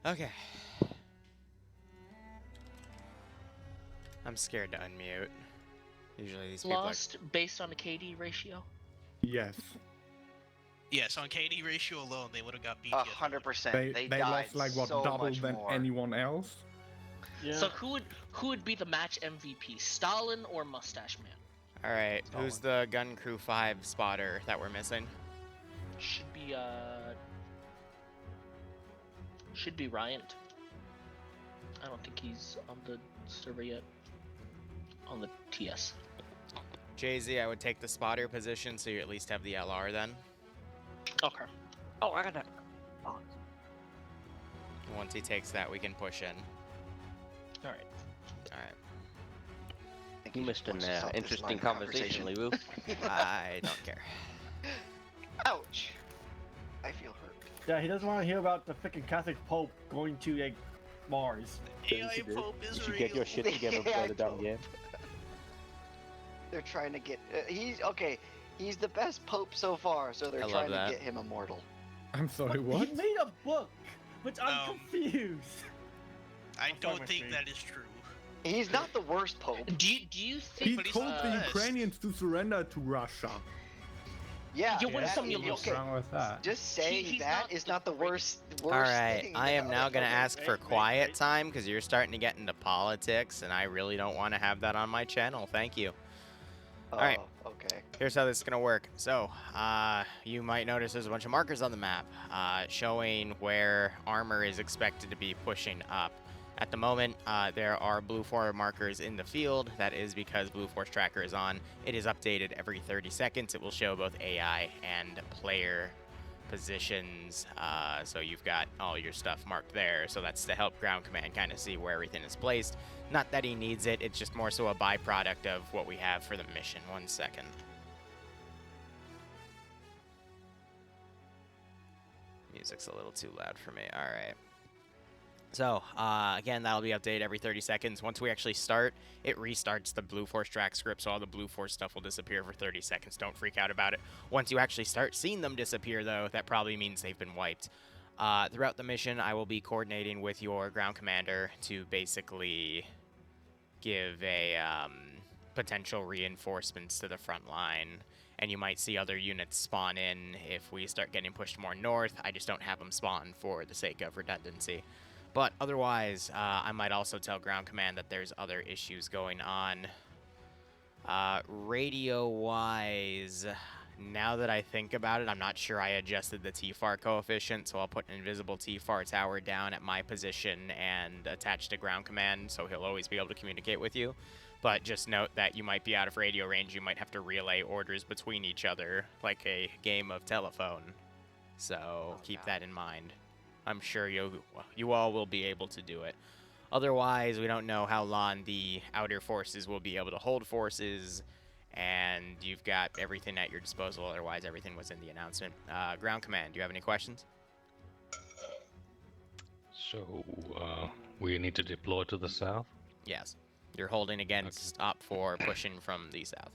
Okay. I'm scared to unmute. Usually these people Lost based on the KD ratio? Yes. Yes, on KD ratio alone, they would have got beat. 100%. They They died lost like what so double much than more. anyone else. Yeah. So who would be the match MVP, Stalin or Mustache Man? Alright, who's the Gun Crew 5 spotter that we're missing? Should be Ryan. I don't think he's on the server yet. On the TS. Jay-Z, I would take the spotter position so you at least have the LR then. Okay. Oh, I got that. Once he takes that, we can push in. Alright. Alright. You missed an interesting conversation, Liru. I don't care. Ouch. I feel hurt. Yeah, he doesn't want to hear about the freaking Catholic Pope going to like Mars. AI Pope is You should real. get your shit together before the damn game. They're trying to get. He's okay. He's the best Pope so far, so they're I love trying that. to get him immortal. I'm sorry, what? He made a book, but I'm confused. I I'm don't sorry, think Steve. that is true. He's not the worst Pope. Do you think He But he's told not the the best. Ukrainians to surrender to Russia. Yeah. You win that- some, you lose What's some. wrong with that? Just saying He's that not is the not the worst. Alright, thing I am about now it. going to Okay, ask for wait, quiet wait. time because you're starting to get into politics and I really don't want to have that on my channel. Thank you. Alright. Okay. Here's how this is going to work. So, you might notice there's a bunch of markers on the map showing where armor is expected to be pushing up. At the moment, there are Blue 4 markers in the field. That is because Blue Force Tracker is on. It is updated every 30 seconds. It will show both AI and player positions. So you've got all your stuff marked there. So that's to help Ground Command kind of see where everything is placed. Not that he needs it. It's just more so a byproduct of what we have for the mission. 1 second. Music's a little too loud for me. All right. So, again, that'll be updated every 30 seconds. Once we actually start, it restarts the Blue Force track script, so all the Blue Force stuff will disappear for 30 seconds. Don't freak out about it. Once you actually start seeing them disappear, though, that probably means they've been wiped. Throughout the mission, I will be coordinating with your ground commander to basically give a potential reinforcements to the front line. And you might see other units spawn in if we start getting pushed more north. I just don't have them spawn for the sake of redundancy. But otherwise, I might also tell Ground Command that there's other issues going on. Radio-wise, now that I think about it, I'm not sure I adjusted the TFAR coefficient, so I'll put an invisible TFAR tower down at my position and attach to Ground Command, so he'll always be able to communicate with you. But just note that you might be out of radio range. You might have to relay orders between each other, like a game of telephone. So keep that in mind. I'm sure you all will be able to do it. Otherwise, we don't know how long the outer forces will be able to hold forces, and you've got everything at your disposal. Otherwise, everything was in the announcement. Ground Command, do you have any questions? So, we need to deploy to the south? Yes. You're holding against Op 4 pushing from the south.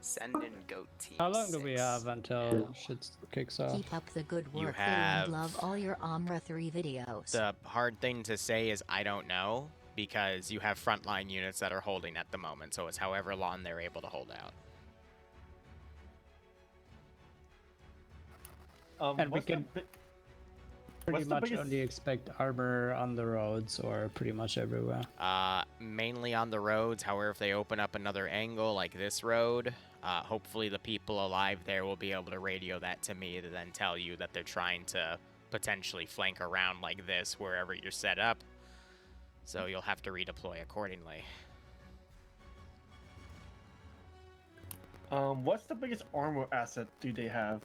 Send in GOAT Team How long do 6. we have until shit kicks off? Keep up the good You work, have- and love all your Omra 3 videos. The hard thing to say is I don't know, because you have frontline units that are holding at the moment, so it's however long they're able to hold out. And we what's the can bi- pretty what's the much biggest- only expect armor on the roads or pretty much everywhere. Mainly on the roads, however, if they open up another angle like this road, hopefully the people alive there will be able to radio that to me to then tell you that they're trying to potentially flank around like this wherever you're set up. So you'll have to redeploy accordingly. What's the biggest armor asset do they have?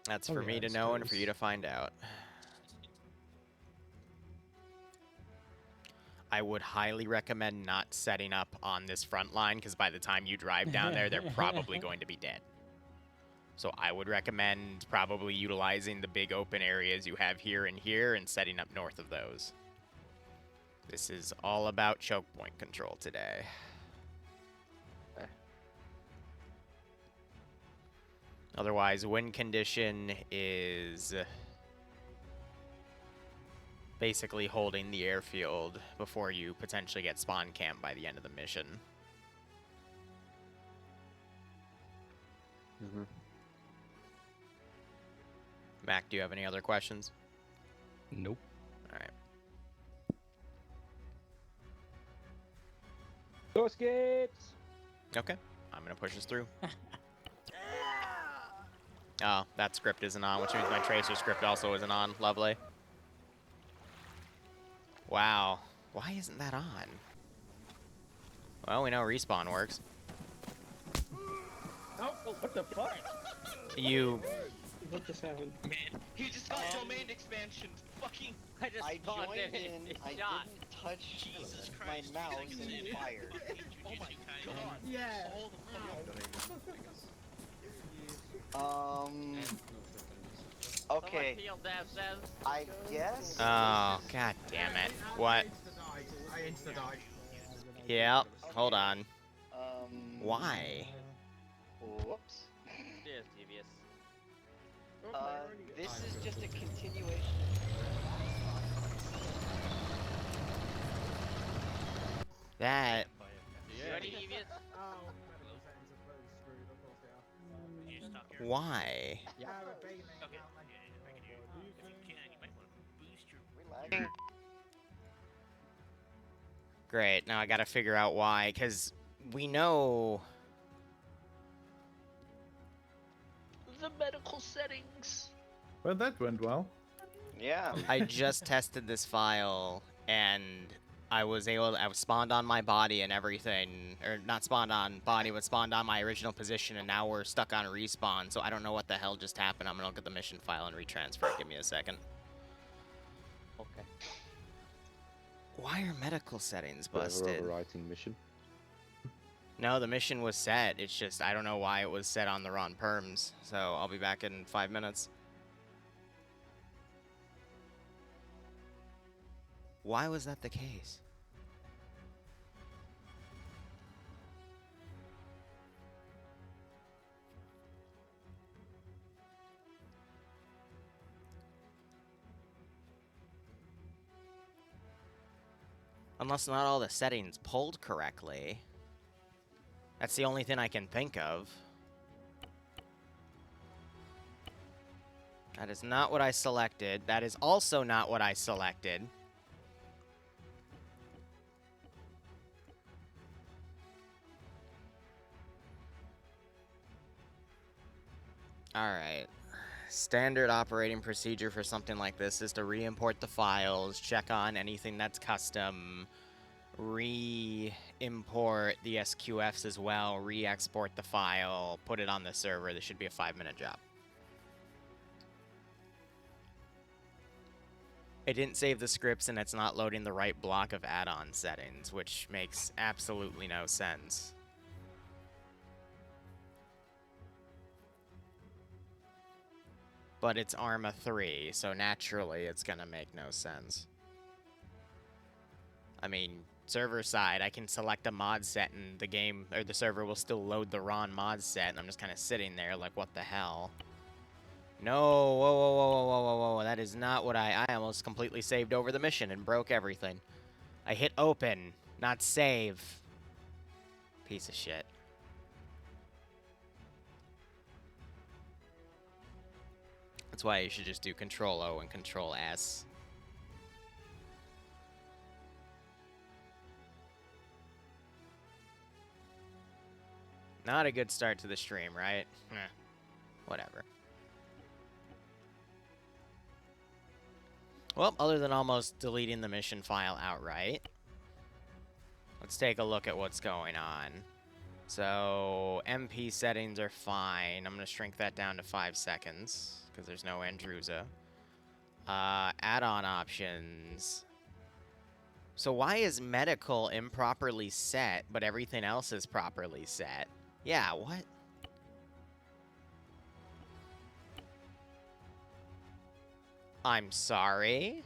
That's Oh, for yeah, me to I know and for suppose. you to find out. I would highly recommend not setting up on this front line, because by the time you drive down there, they're probably going to be dead. So I would recommend probably utilizing the big open areas you have here and setting up north of those. This is all about choke point control today. Otherwise, win condition is basically holding the airfield before you potentially get spawn camped by the end of the mission. Mm-hmm. Mac, do you have any other questions? Nope. All right. Go skates! Okay. I'm going to push us through. Oh, that script isn't on, which means my tracer script also isn't on. Lovely. Wow. Why isn't that on? Well, we know respawn works. Oh, what the fuck? You... What just happened? Man, He just got domain expansion. Fucking. I joined in, I didn't touch Jesus my Christ. mouse I can and see it. fired. Oh my god. Yeah. All the Okay, I guess. Oh, god damn it. What? I insta-died. Yep. Hold on. Why? Why? Whoops. This is just a continuation. That... Why? Great, now I gotta figure out why, because we know... The medical settings. Well, that went well. Yeah. I just tested this file, and I was spawned on my body and everything, or not spawned on body, but spawned on my original position, and now we're stuck on respawn, so I don't know what the hell just happened. I'm gonna look at the mission file and retransfer it. Give me a second. Okay. Why are medical settings Bit of a busted? overwriting mission. No, the mission was set. It's just, I don't know why it was set on the wrong perms. So, I'll be back in 5 minutes. Why was that the case? Unless not all the settings pulled correctly. That's the only thing I can think of. That is not what I selected. That is also not what I selected. Alright. Standard operating procedure for something like this is to re-import the files, check on anything that's custom, re-import the SQFs as well, re-export the file, put it on the server. This should be a 5-minute job. It didn't save the scripts and it's not loading the right block of add-on settings, which makes absolutely no sense. But it's Arma 3, so naturally it's gonna make no sense. I mean, server side, I can select a mod set and the game, or the server will still load the wrong mod set, and I'm just kind of sitting there like, what the hell? No, whoa, whoa, whoa, whoa, whoa, whoa, whoa, that is not what I almost completely saved over the mission and broke everything. I hit open, not save. Piece of shit. That's why you should just do Control-O and Control-S. Not a good start to the stream, right? Whatever. Well, other than almost deleting the mission file outright, let's take a look at what's going on. So, MP settings are fine. I'm going to shrink that down to 5 seconds, because there's no Andruza. Add-on options. So why is medical improperly set, but everything else is properly set? Yeah, what? I'm sorry?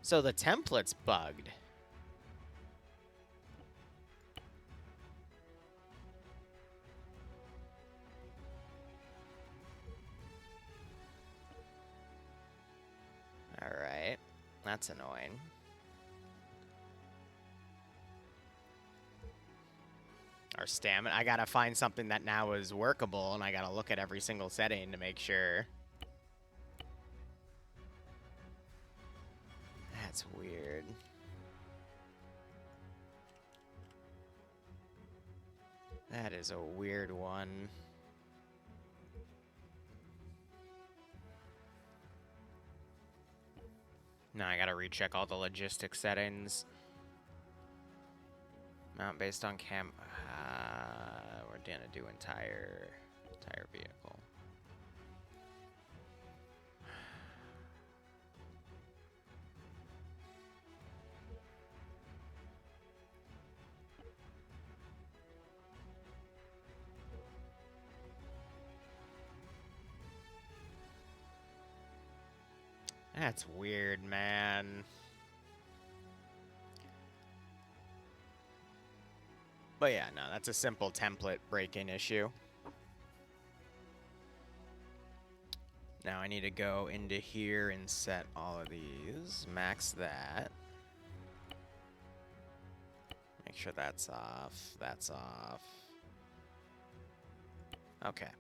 So the template's bugged. that's annoying. Our stamina. I gotta find something that now is workable, and I gotta look at every single setting to make sure. That's weird. That is a weird one. Now I gotta recheck all the logistics settings. Mount based on cam. We're gonna do entire vehicle. That's weird, man. But yeah, no, that's a simple template breaking issue. Now I need to go into here and set all of these. Max that. Make sure that's off. That's off. Okay.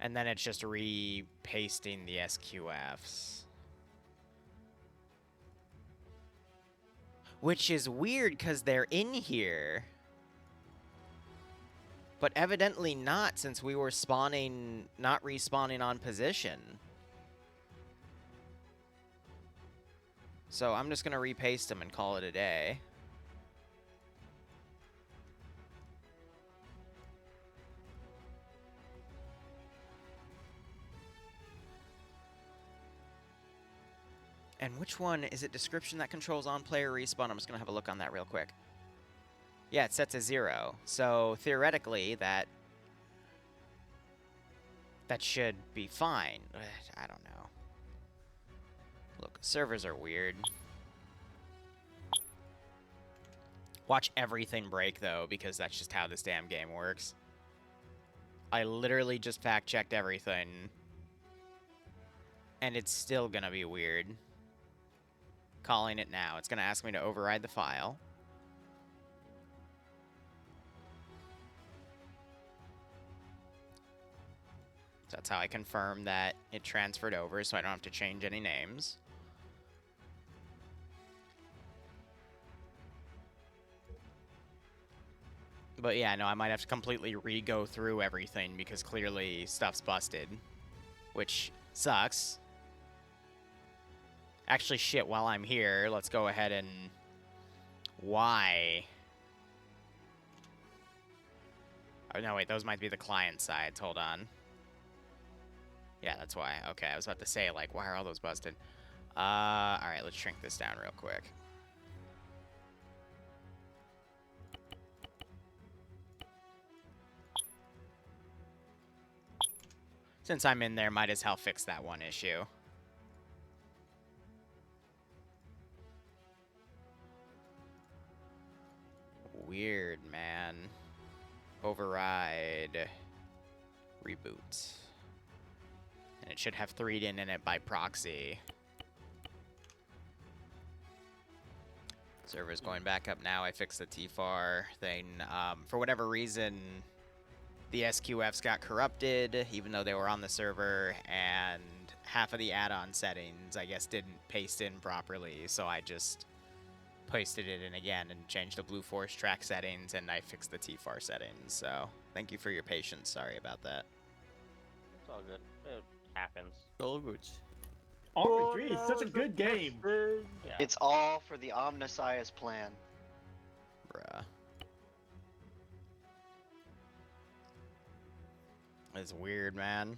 And then it's just re-pasting the SQFs. Which is weird because they're in here. But evidently not, since we were spawning, not respawning on position. So I'm just going to repaste them and call it a day. And which one is it? Description that controls on-player respawn. I'm just going to have a look on that real quick. Yeah, it's set to 0. So theoretically, that should be fine. I don't know. Look, servers are weird. Watch everything break, though, because that's just how this damn game works. I literally just fact-checked everything. And it's still gonna be weird. Calling it now. It's gonna ask me to override the file. So that's how I confirm that it transferred over, so I don't have to change any names. But yeah, no, I might have to completely re-go through everything because clearly stuff's busted. Which sucks. Actually, shit, while I'm here, let's go ahead and... Why? Oh, no, wait, those might be the client sides. Hold on. Yeah, that's why. Okay, I was about to say, like, why are all those busted? Alright, let's shrink this down real quick. Since I'm in there, might as well fix that one issue. Weird, man. Override. Reboot. And it should have 3D in it by proxy. Server's going back up now. I fixed the TFAR thing. For whatever reason, the SQFs got corrupted, even though they were on the server, and half of the add-on settings, I guess, didn't paste in properly, so I just pasted it in again and changed the Blue Force track settings, and I fixed the TFAR settings, so thank you for your patience. Sorry about that. It's all good. It happens. All good. Army 3 is such a good game. Yeah. It's all for the Omniscience plan. Bruh. It's weird, man.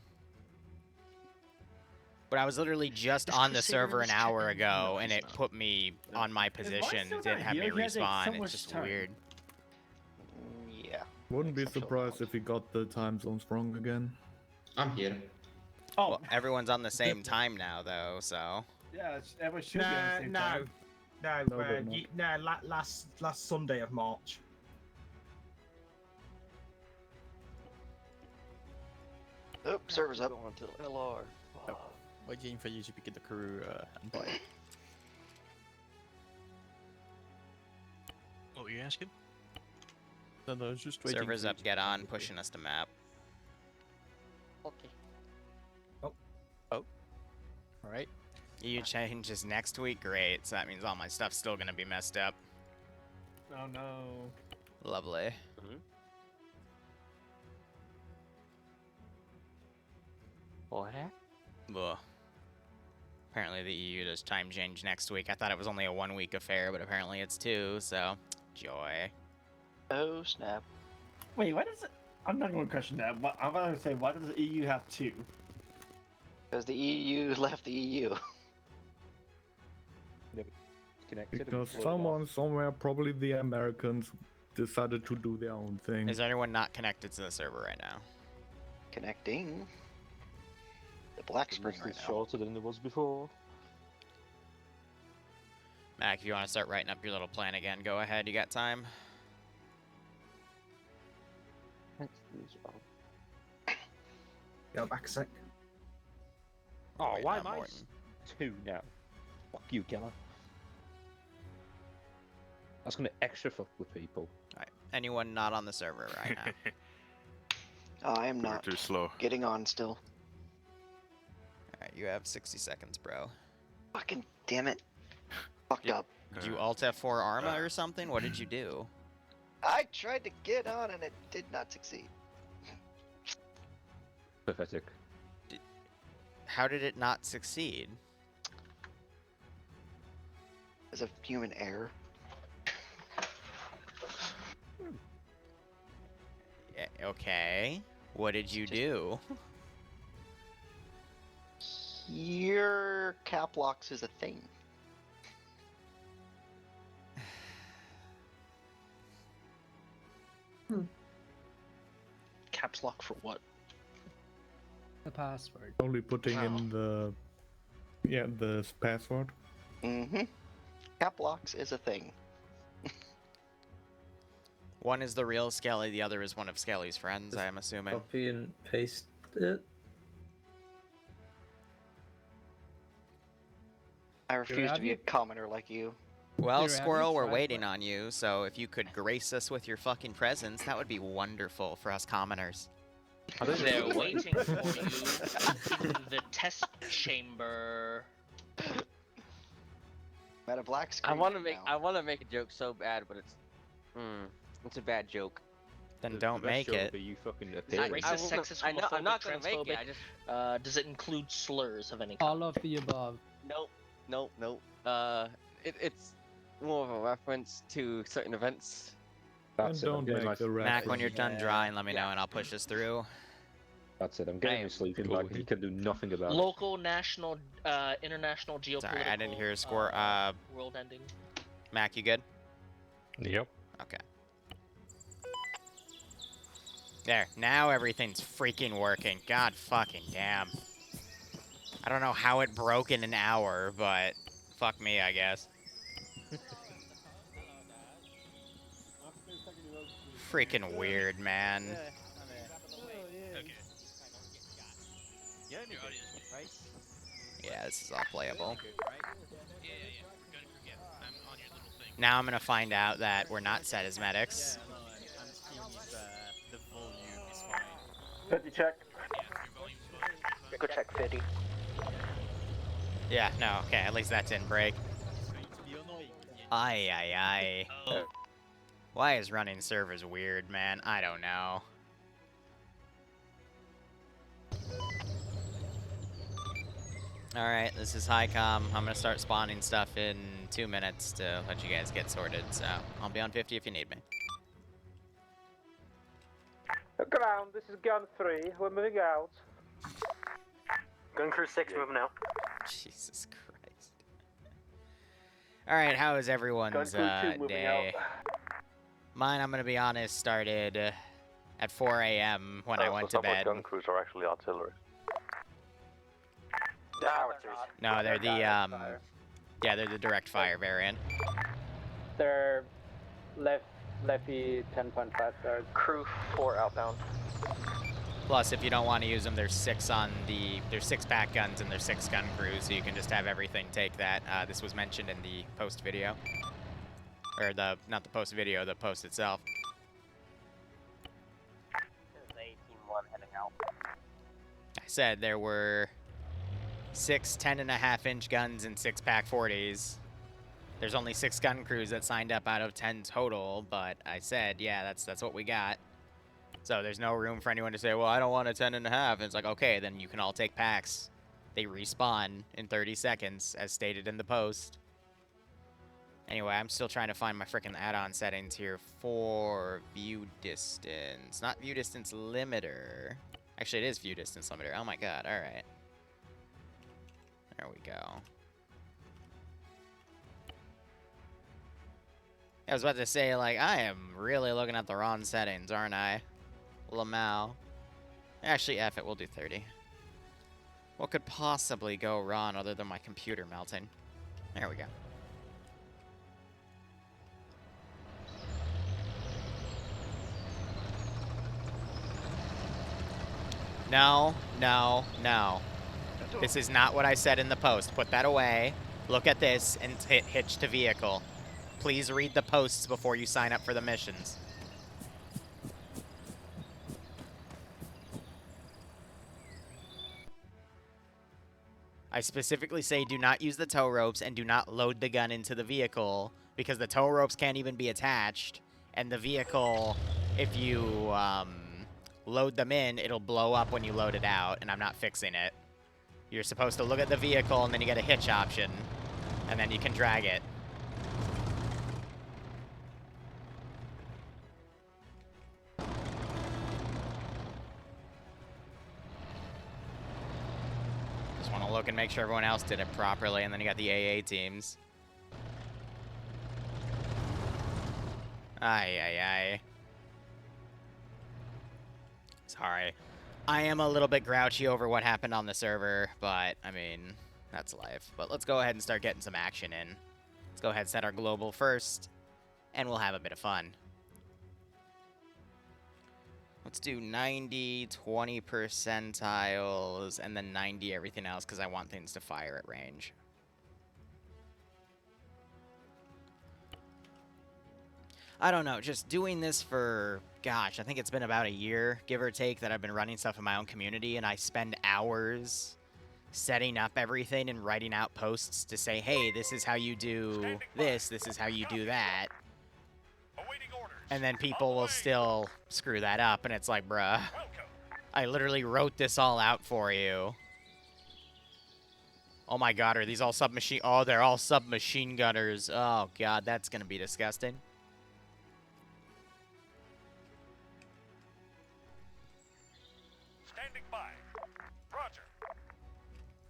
But I was literally just on the server an hour ago, and it put me on my position. It didn't have me respawn. It's just weird. Yeah. Wouldn't be surprised if he got the time zones wrong again. I'm here. Oh, Well, everyone's on the same time now, though, so... yeah, everyone should be on the same time. No, Last Sunday of March. Oh, server's up. Going to LR. Waiting for you to pick the crew and buy. ask him? No, I was just waiting. Servers up, get on, pushing us to map. Okay. Alright. EU changes next week, great. So that means all my stuff's still gonna be messed up. Oh no. Lovely. What? Ugh. Apparently the EU does time change next week. I thought it was only a 1 week affair, but apparently it's 2, so joy. Oh snap! Wait, why does it? I'm not going to question that. But I'm going to say, why does the EU have 2? Because the EU left the EU. Connected. Because someone somewhere, probably the Americans, decided to do their own thing. Is anyone not connected to the server right now? Connecting. The black screen right now. Shorter than it was before. Mac, if you want to start writing up your little plan again, go ahead. You got time? Go back a sec. Oh, Wait, why not am I Morton. 2 now? Fuck you, Keller. That's gonna extra fuck with people. Alright. Anyone not on the server right now? I am not. Too slow. Getting on still. Alright, you have 60 seconds, bro. Fucking damn it. Fucked up. Did you Alt F4 Arma or something? What did you do? I tried to get on and it did not succeed. Pathetic. How did it not succeed? As a human error. Yeah, okay. What did you do? Your cap locks is a thing. Caps lock for what? The password. Only putting in the password. Mm-hmm. Cap locks is a thing. One is the real Skelly, the other is one of Skelly's friends, I'm assuming. Copy and paste it. I refuse to be a commoner like you. Well, Liru, have Squirrel, you we're tried waiting what- on you, so if you could grace us with your fucking presence, that would be wonderful for us commoners. They're waiting for you in the test chamber. At a black screen. I want to now. make a joke so bad, but it's a bad joke. Then don't make it. You fucking Racist, sexist, I'm homophobic, not gonna make it. transphobic. Does it include slurs of any kind? All of the above. Nope. It's more of a reference to certain events. And don't make the Mac, when you're done Yeah. drawing, let me know and I'll push this through. That's it. I'm getting a sleeping bag. He can do nothing about it. Local, national, international, geopolitical. Sorry, I didn't hear a score. World ending. Mac, you good? Yep. Okay. There, now everything's freaking working. God fucking damn. I don't know how it broke in an hour, but fuck me, I guess. Freaking weird, man. Okay. Yeah, Your audio is good. Yeah, this is all playable. Yeah. We're going through, I'm on your little thing. Now I'm gonna find out that we're not set as medics. I'm seeing if the volume is fine. 50 check. Yeah, your volume's fine. Go check 50. Yeah, no, okay, at least that didn't break. It's going to be annoying. Aye. Oh, Why is running servers weird, man? I don't know. Alright, this is Highcom. I'm gonna start spawning stuff in 2 minutes to let you guys get sorted, so I'll be on 50 if you need me. Ground, this is gun 3. We're moving out. Gun crew 6 moving out. Jesus Christ. Alright, how is everyone's day? Mine, I'm gonna be honest, started at 4 a.m. when I went to bed. Gun crews are actually artillery. No, they're the yeah, they're the direct fire variant. They're lefty 10.5 third. Crew 4 outbound. Plus, if you don't want to use them, there's 6 pack guns and there's 6 gun crews, so you can just have everything take that. This was mentioned in the post video. Or not the post video, the post itself. I said there were 6 10.5-inch guns and 6 PAK 40s. There's only 6 gun crews that signed up out of 10 total, but I said, yeah, that's what we got. So there's no room for anyone to say, well, I don't want a 10.5. And it's like, okay, then you can all take packs. They respawn in 30 seconds, as stated in the post. Anyway, I'm still trying to find my freaking add-on settings here for view distance. Not view distance limiter. Actually, it is view distance limiter. Oh my god, alright. There we go. I was about to say, like, I am really looking at the wrong settings, aren't I? Lamau. Actually, F it, we'll do 30. What could possibly go wrong other than my computer melting? There we go. No, no, no. This is not what I said in the post. Put that away. Look at this and hit hitch to vehicle. Please read the posts before you sign up for the missions. I specifically say do not use the tow ropes and do not load the gun into the vehicle because the tow ropes can't even be attached. And the vehicle, if you load them in, it'll blow up when you load it out, and I'm not fixing it. You're supposed to look at the vehicle, and then you get a hitch option, and then you can drag it. Just want to look and make sure everyone else did it properly, and then you got the AA teams. Ay, ay, ay. Sorry. I am a little bit grouchy over what happened on the server, but, I mean, that's life. But let's go ahead and start getting some action in. Let's go ahead and set our global first, and we'll have a bit of fun. Let's do 90, 20 percentiles, and then 90 everything else, because I want things to fire at range. I don't know, just doing this for, gosh, I think it's been about a year, give or take, that I've been running stuff in my own community, and I spend hours setting up everything and writing out posts to say, hey, this is how you do this is how you do that. And then people will still screw that up, and it's like, bruh, I literally wrote this all out for you. Oh my god, are these all submachine? Oh, they're all submachine gunners. Oh god, that's gonna be disgusting. Standing by. Roger.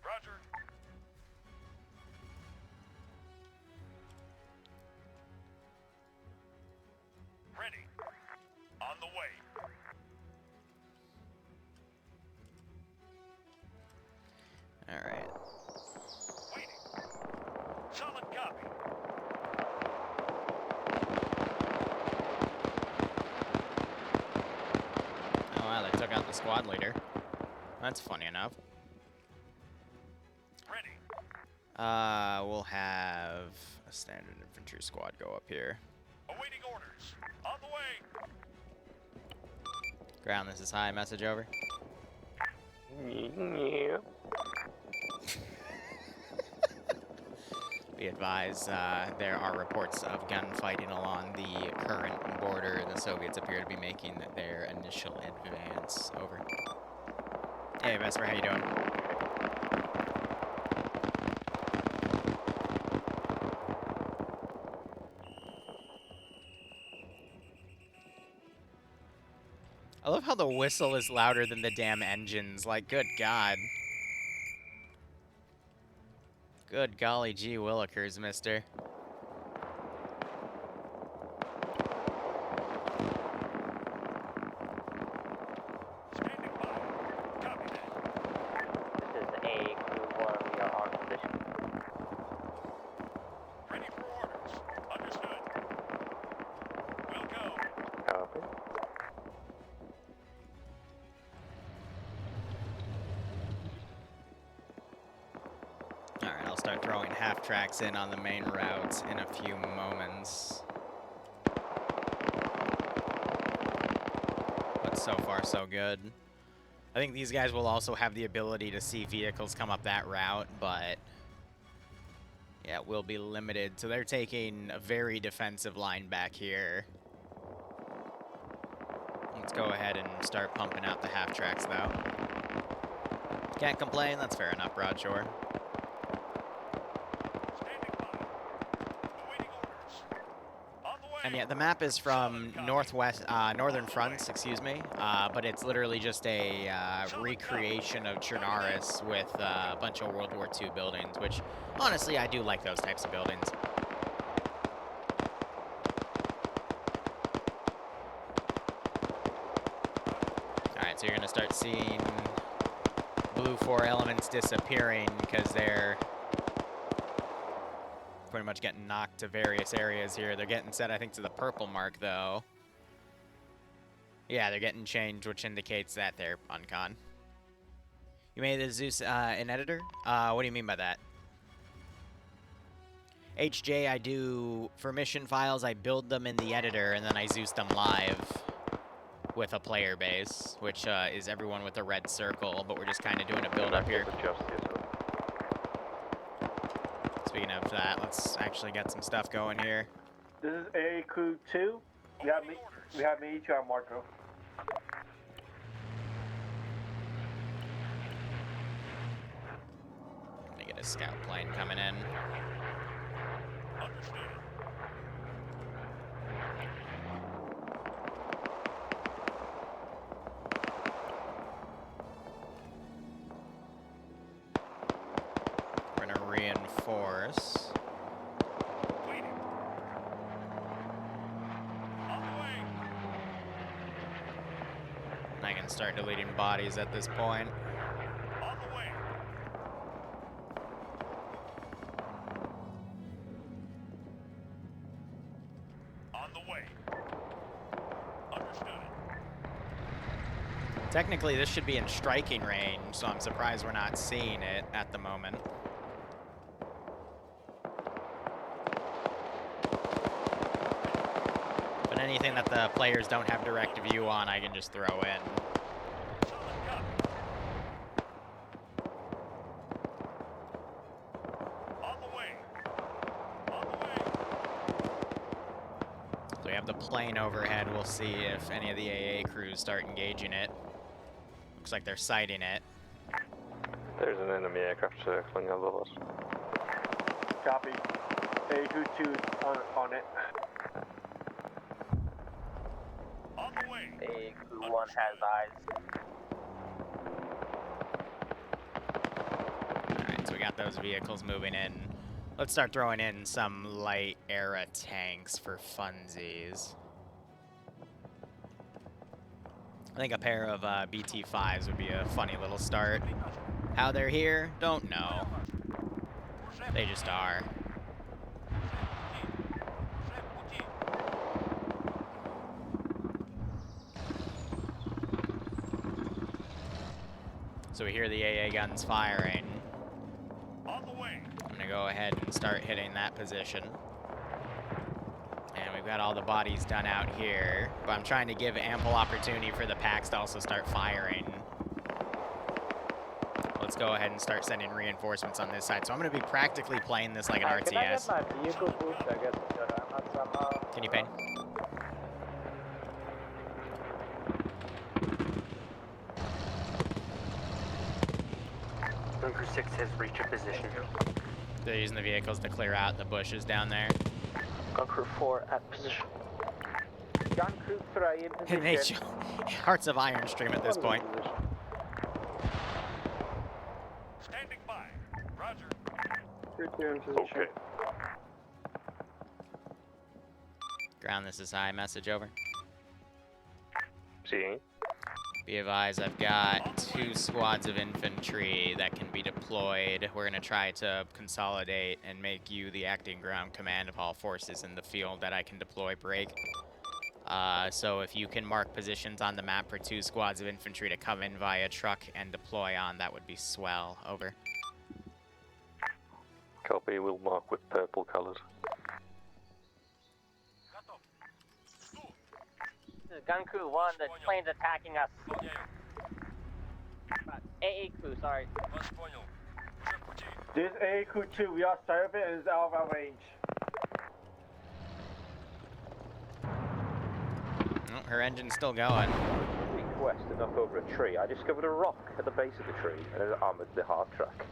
Roger. Ready. On the way. All right. Waiting. Solid copy. Oh wow, they took out the squad leader. That's funny enough. Ready. We'll have a standard infantry squad go up here. Awaiting orders. On the way. Ground, this is high. Message over. Yeah. Be advised, there are reports of gunfighting along the current border. The Soviets appear to be making their initial advance. Over. Hey, Vesper, how you doing? I love how the whistle is louder than the damn engines. Like, good God. Good golly gee willikers, mister. Standing by. Copy that. This is A Crew 1, we are on position. Ready for orders. Understood. We'll go. Copy. Alright, I'll start throwing half tracks in on the main route in a few moments. But so far, so good. I think these guys will also have the ability to see vehicles come up that route, but yeah, it will be limited. So they're taking a very defensive line back here. Let's go ahead and start pumping out the half tracks, though. Can't complain. That's fair enough, Broadshore. And yeah, the map is from northern fronts, excuse me, but it's literally just a recreation of Chernaris with a bunch of World War II buildings, which, honestly, I do like those types of buildings. Alright, so you're going to start seeing blue 4 elements disappearing because they're pretty much getting knocked to various areas here. They're getting set, I think, to the purple mark, though. Yeah, they're getting changed, which indicates that they're uncon. You made the Zeus an editor? What do you mean by that? HJ, I do, for mission files, I build them in the editor, and then I Zeus them live with a player base, which is everyone with a red circle, but we're just kind of doing a build up here. Speaking of that, let's actually get some stuff going here. This is AA Crew 2. We have me each on Marco. Gonna get a scout plane coming in. We're gonna reinforce. I can start deleting bodies at this point. On the way. Understood. Technically, this should be in striking range, so I'm surprised we're not seeing it at the moment. But anything that the players don't have direct view on, I can just throw in. So we have the plane overhead. We'll see if any of the AA crews start engaging it. Looks like they're sighting it. There's an enemy aircraft circling over us. Copy. AA Crew 2 on it. On the way. AA Crew 1 has eyes. Alright, so we got those vehicles moving in. Let's start throwing in some light era tanks for funsies. I think a pair of BT-5s would be a funny little start. How they're here? Don't know. They just are. So we hear the AA guns firing. On the way. I'm gonna go ahead and start hitting that position. And we've got all the bodies done out here, but I'm trying to give ample opportunity for the packs to also start firing. Let's go ahead and start sending reinforcements on this side. So I'm gonna be practically playing this like an RTS. Can I get my vehicle boost? I guess I'm not somehow. Can you paint? Bunker 6 has reached a position. They're using the vehicles to clear out the bushes down there. Bunker 4 at position. Gun Crew 3 in And they position. Hearts of Iron Stream at this point. Standing by. Roger. Okay. Ground, this is high. Message over. Seeing. Be advised, I've got 2 squads of infantry that can be deployed. We're going to try to consolidate and make you the acting ground command of all forces in the field that I can deploy break. So if you can mark positions on the map for 2 squads of infantry to come in via truck and deploy on, that would be swell. Over. Copy, we'll mark with purple colours. Gun Crew 1, the plane's attacking us. AA Crew, sorry. This AA Crew 2, we are starboard and is out of our range. Oh, her engine's still going. West and up over a tree, I discovered a rock at the base of the tree and it armored the hard track.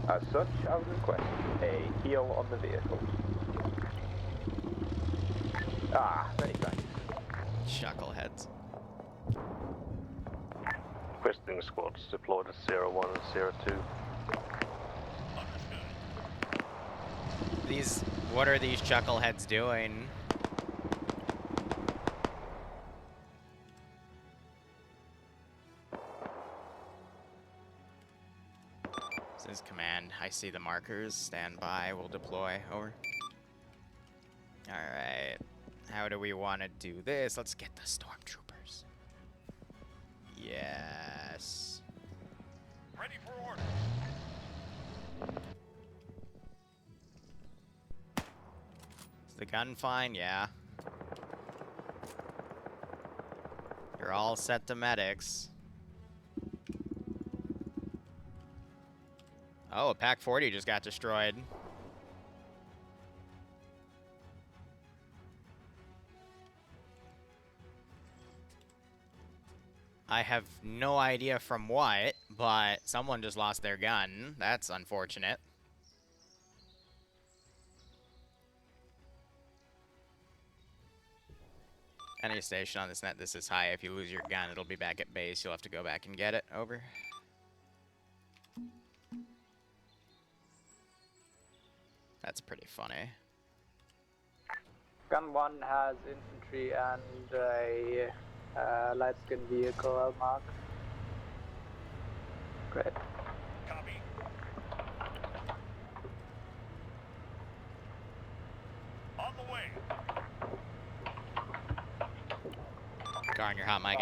As such, I would request a heel on the vehicle. Ah, many thanks. Chuckleheads. Requesting squads deployed at 01 and 02. What are these chuckleheads doing? This is command. I see the markers. Stand by. We'll deploy. Over. Alright. How do we want to do this? Let's get the stormtroopers. Yes. Ready for order. Is the gun fine? Yeah. You're all set to medics. Oh, a PAK 40 just got destroyed. I have no idea from what, but someone just lost their gun. That's unfortunate. Any station on this net, this is high. If you lose your gun, it'll be back at base. You'll have to go back and get it. Over. That's pretty funny. Gun 1 has infantry and a light skin vehicle I'll mark. Great. Copy. On the way. Darn, you're hot, Mike.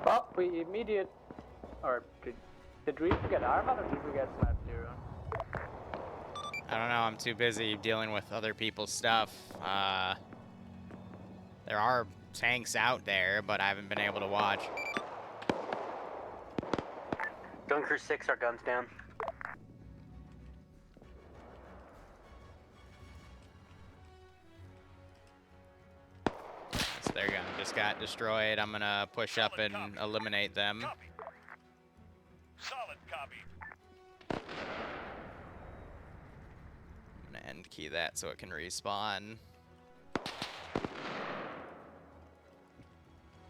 Well, we immediate, or did we get armor or did we get sniped, Liru? I don't know, I'm too busy dealing with other people's stuff. There are tanks out there, but I haven't been able to watch. Gun Crew 6, our guns down. So their gun just got destroyed. I'm gonna push up and eliminate them. Copy. Solid copy. I'm gonna end key that so it can respawn.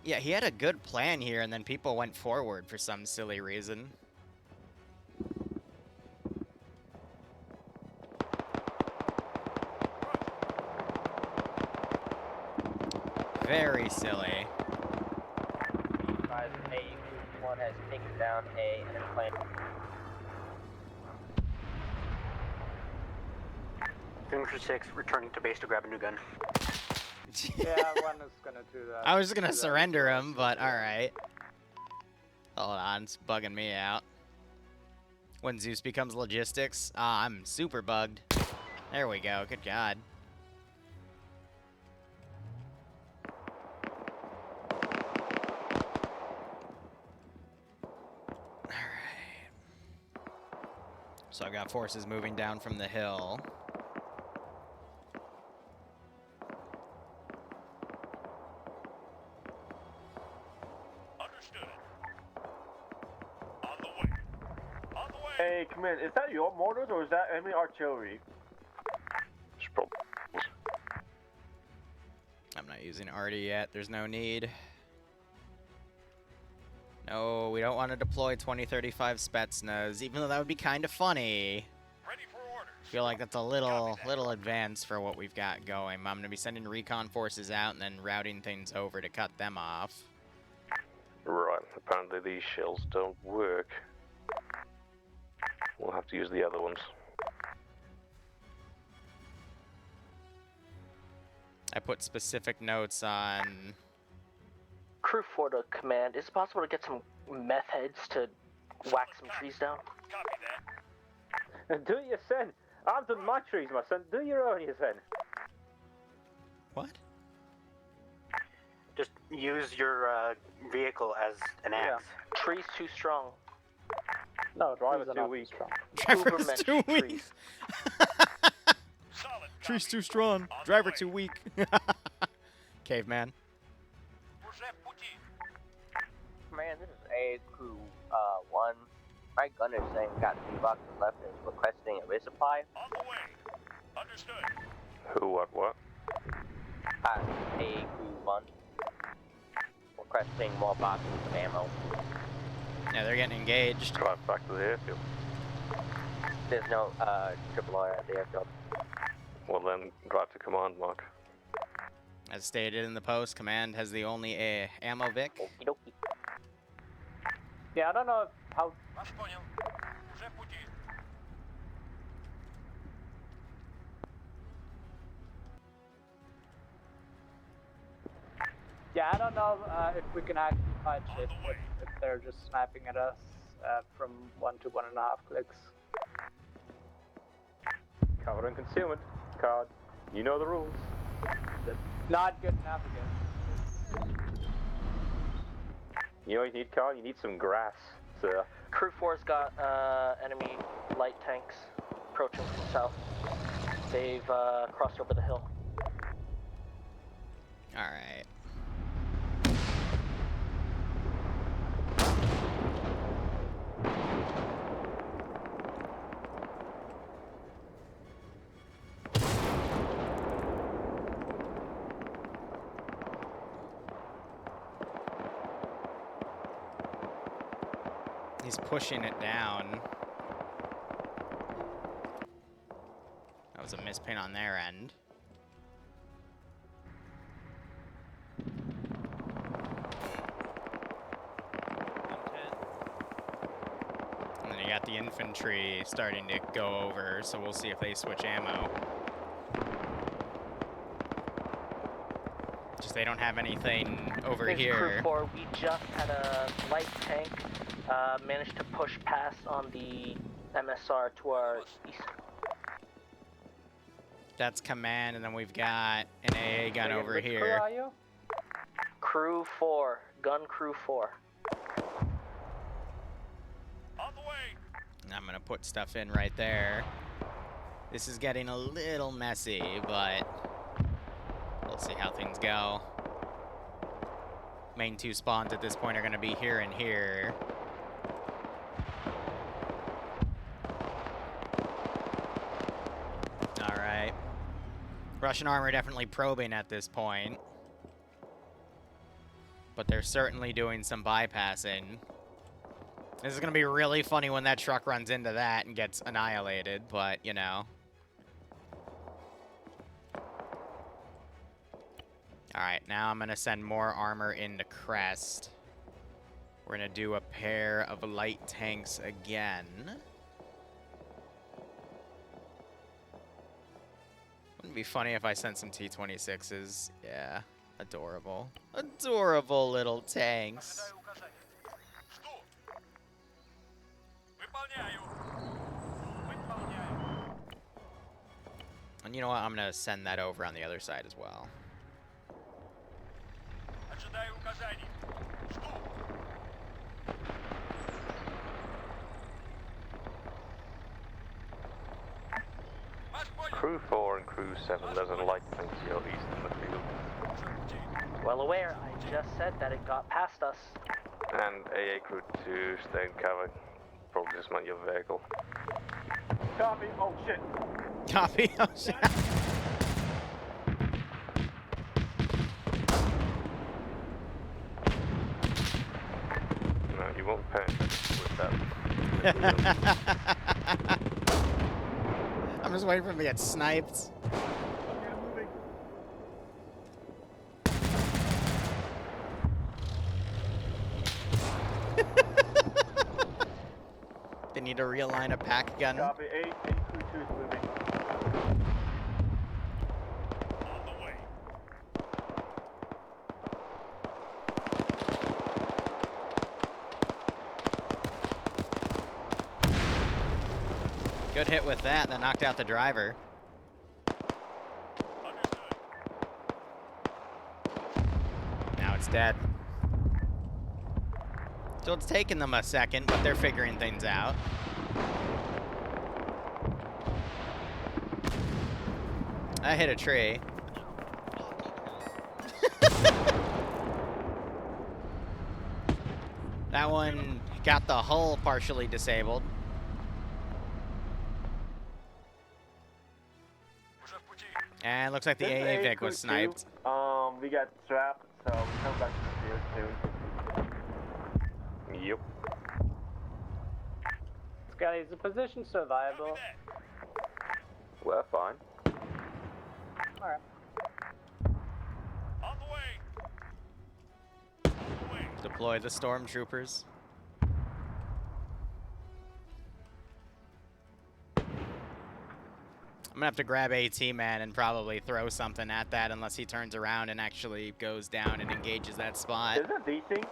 Yeah, he had a good plan here, and then people went forward for some silly reason. Very silly. A1 has taken down a enemy plane. Gun Crew 6 returning to base to grab a new gun. Yeah, one is gonna do that. I was just gonna surrender him, but alright. Hold on, it's bugging me out. When Zeus becomes logistics, I'm super bugged. There we go, good God. Alright. So I've got forces moving down from the hill. Hey, come in. Is that your mortars or is that enemy artillery? I'm not using Arty yet. There's no need. No, we don't want to deploy 2035 Spetsnaz, even though that would be kind of funny. Ready for orders. I feel like that's a little advanced for what we've got going. I'm going to be sending recon forces out and then routing things over to cut them off. Right. apparently these shells don't work. We'll have to use the other ones. I put specific notes on... Crew 4 to command. Is it possible to get some meth heads to whack some trees down? Do it yourself. I've done my trees, my son. Do your own yourself. What? Just use your vehicle as an axe. Trees too strong. No, Driver trees are too not weak. strong. Driver's Ubermensch too weak. trees. Tree's too strong. Driver too weak. Caveman. Man, this is A Crew 1. My gunner saying got 3 boxes left and is requesting a resupply. On the way. Understood. Who, what? A Crew 1. Requesting more boxes of ammo. Yeah, they're getting engaged. Drive back to the airfield. There's no triple R at the airfield. Well then, drive to command, Mark. As stated in the post, command has the only ammo Vic. Okie dokie. Yeah, I don't know how. Вас понял. Уже в пути. Yeah, I don't know if we can actually punch it if they're just sniping at us from 1 to 1.5 clicks. Cover and concealment. Card. You know the rules. Not good enough again. You know what you need, Carl? You need some grass. So, Crew 4's got enemy light tanks approaching from south. They've crossed over the hill. Alright. He's pushing it down. That was a mispin on their end. And then you got the infantry starting to go over, so we'll see if they switch ammo. Just they don't have anything over Here's here. Crew 4, we just had a light tank managed to push past on the MSR to our east. That's command, and then we've got an AA gun over Which here. crew are you? Crew 4, gun Crew 4. On the way. And I'm gonna put stuff in right there. This is getting a little messy, but we'll see how things go. Main 2 spawns at this point are gonna be here and here. Alright. Russian armor definitely probing at this point. But they're certainly doing some bypassing. This is going to be really funny when that truck runs into that and gets annihilated, but, you know. Alright, now I'm going to send more armor into Crest. We're going to do a pair of light tanks again. Wouldn't it be funny if I sent some T-26s? Yeah, adorable. Adorable little tanks. And you know what? I'm going to send that over on the other side as well. Ожидаю указаний. Жду. Crew 4 and Crew 7, there's a light tank to your east in the field. Well aware, I just said that it got past us. And AA Crew 2, stay in cover. Probably dismount your vehicle. Copy. Oh shit. Copy. Oh shit. No, you won't panic with that. I'm just waiting for him to get sniped. They need to realign a PAK gun. Copy. 8 and crew 2 is moving. On the way. Good hit with that. That knocked out the driver. Understood. Now it's dead. So it's taken them a second, but they're figuring things out. I hit a tree. That one got the hull partially disabled. And looks like the This is AAVIC crew was 2. sniped. We got strapped, so we come back to the field soon. Yep. Scotty, is the position survivable? We're fine. Alright. On the way. Deploy the stormtroopers. I'm gonna have to grab AT man and probably throw something at that unless he turns around and actually goes down and engages that spot. Is it desync?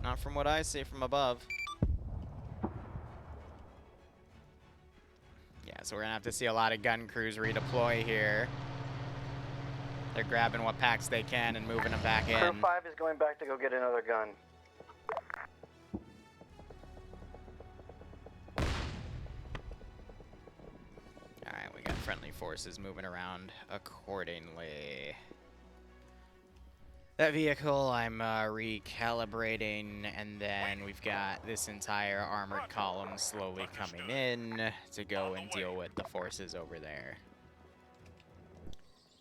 Not from what I see from above. Yeah, so we're gonna have to see a lot of gun crews redeploy here. They're grabbing what packs they can and moving them back in. Crew 5 is going back to go get another gun. Alright, we got friendly forces moving around accordingly. That vehicle I'm recalibrating, and then we've got this entire armored column slowly coming in to go and deal with the forces over there.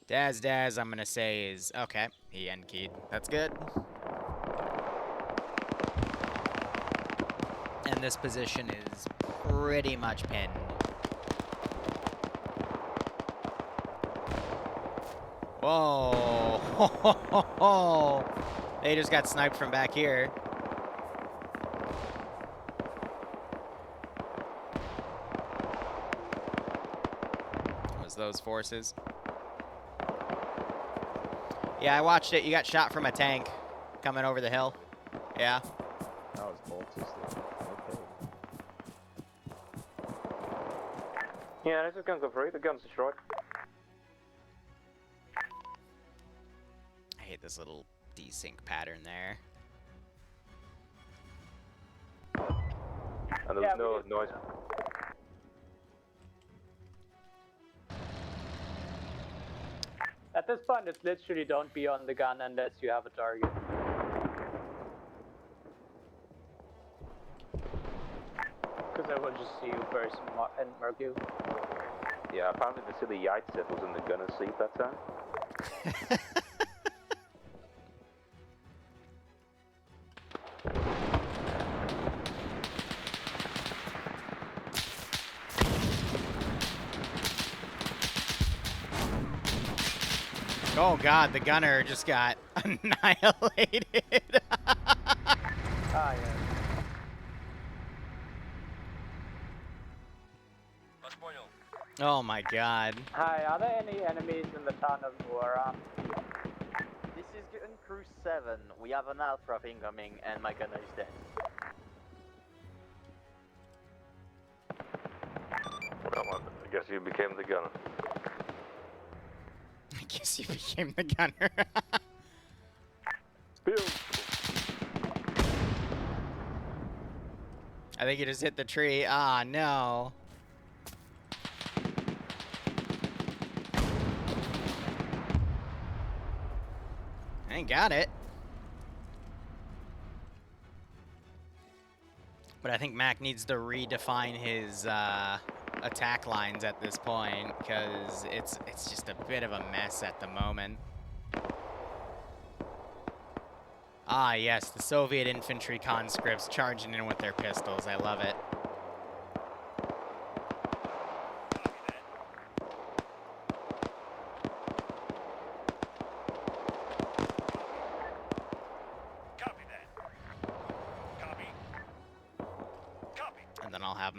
Daz, I'm gonna say is, okay, he end keyed. That's good. And this position is pretty much pinned. Whoa! They just got sniped from back here. Was those forces? Yeah, I watched it. You got shot from a tank coming over the hill. Yeah. That was bolts. Okay. Yeah, there's a gun go free. The gun's destroyed. I hate this little desync pattern there. And there's no noise. At this point, it's literally don't be on the gun unless you have a target. Because I will just see you first and mark you. Yeah, apparently the silly Yaitsev was in the gunner's seat that time. Oh god, the gunner just got annihilated. Ah, yeah. Oh my god. Hi, are there any enemies in the town of Nuara? This is Gun Crew 7. We have an Alpha incoming and my gunner is dead. Well, I guess you became the gunner. I guess you became the gunner. I think you just hit the tree. Ah, no. I ain't got it. But I think Mac needs to redefine his attack lines at this point, because it's just a bit of a mess at the moment. Ah, yes, the Soviet infantry conscripts charging in with their pistols. I love it.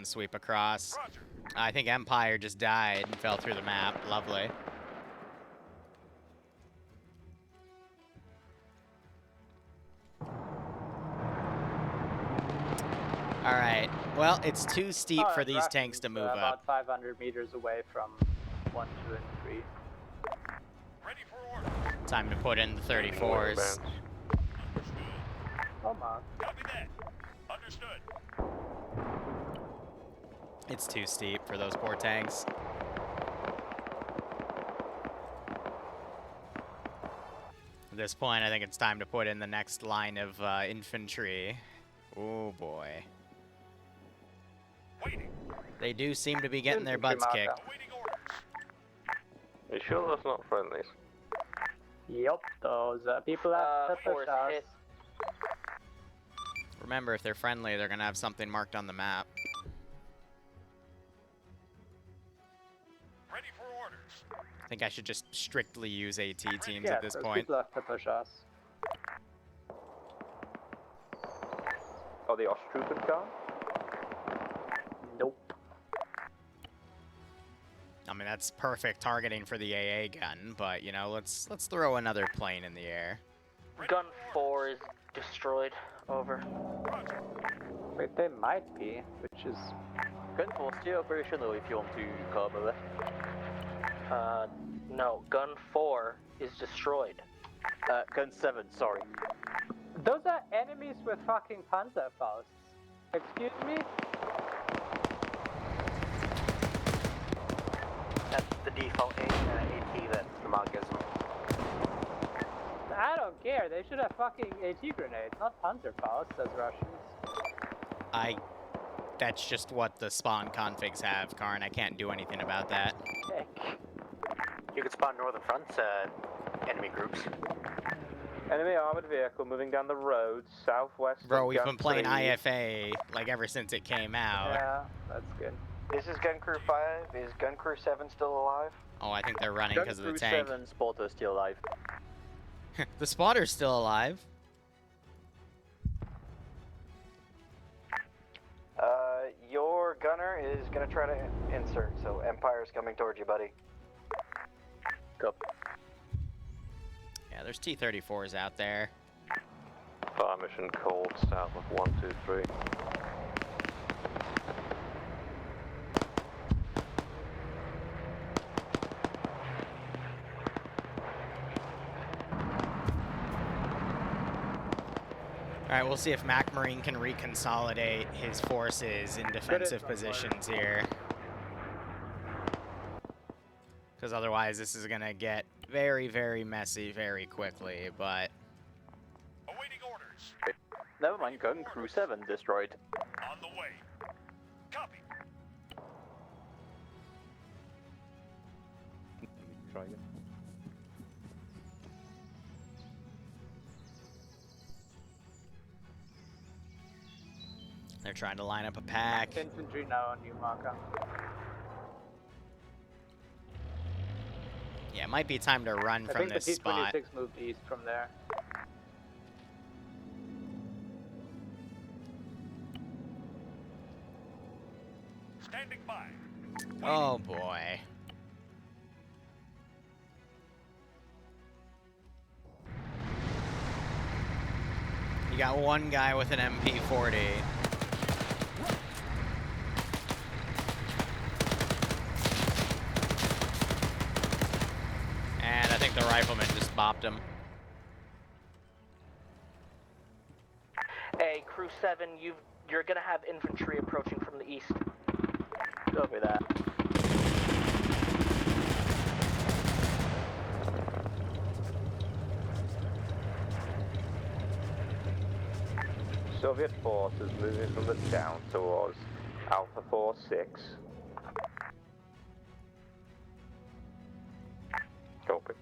sweep across. I think Empire just died and fell through the map. Lovely. Alright, well, it's too steep for these tanks to move up. About 500 meters away from 1, 2, and 3. Time to put in the 34s. Come on. Copy that. Understood. It's too steep for those poor tanks. At this point, I think it's time to put in the next line of infantry. Oh boy. They do seem to be getting their butts kicked. You sure that's not friendlies? Yep, those people have to push us. Remember, if they're friendly, they're gonna have something marked on the map. Ready for orders. I think I should just strictly use AT teams Yeah, at this those point. people have to push us. Oh, the Ostrufen car? Nope. I mean, that's perfect targeting for the AA gun, but you know, let's throw another plane in the air. Gun 4 is destroyed. Over. Wait, they might be, which is... Gun 4 still operational if you want to cover it. No, Gun 4 is destroyed. Gun 7, sorry. Those are enemies with fucking Panzerfausts. Excuse me? That's the default AT that the mod gives them. I don't care. They should have fucking AT grenades, not Panzerfausts as Russians. That's just what the spawn configs have, Karn. I can't do anything about that. Heck. You could spawn northern front enemy groups. Enemy armored vehicle moving down the road, southwest. Bro, we've been playing IFA like ever since it came out. Yeah, that's good. This is Gun Crew 5. Is Gun Crew 7 still alive? Oh, I think they're running because of the tank. Gun Crew 7 spotter still alive. The spotter's still alive. Your gunner is gonna try to insert, so Empire's coming towards you, buddy. Go. Yeah, there's T-34s out there. Fire mission called south of 123. Alright, we'll see if Mac Marine can reconsolidate his forces in defensive positions here. Because otherwise this is going to get very, very messy very quickly, but... Awaiting orders. Never mind, Gun Crew 7 destroyed. On the way. Copy. Try again. They're trying to line up a pack. Infantry now on new marker. Yeah, it might be time to run from this spot. I think the T-26 moved east from there. Standing by. Oh boy. You got one guy with an MP40. And I think the rifleman just bopped him. Hey, Crew 7, you're gonna have infantry approaching from the east. Copy that. Soviet forces moving from the town towards Alpha 4-6. Copy.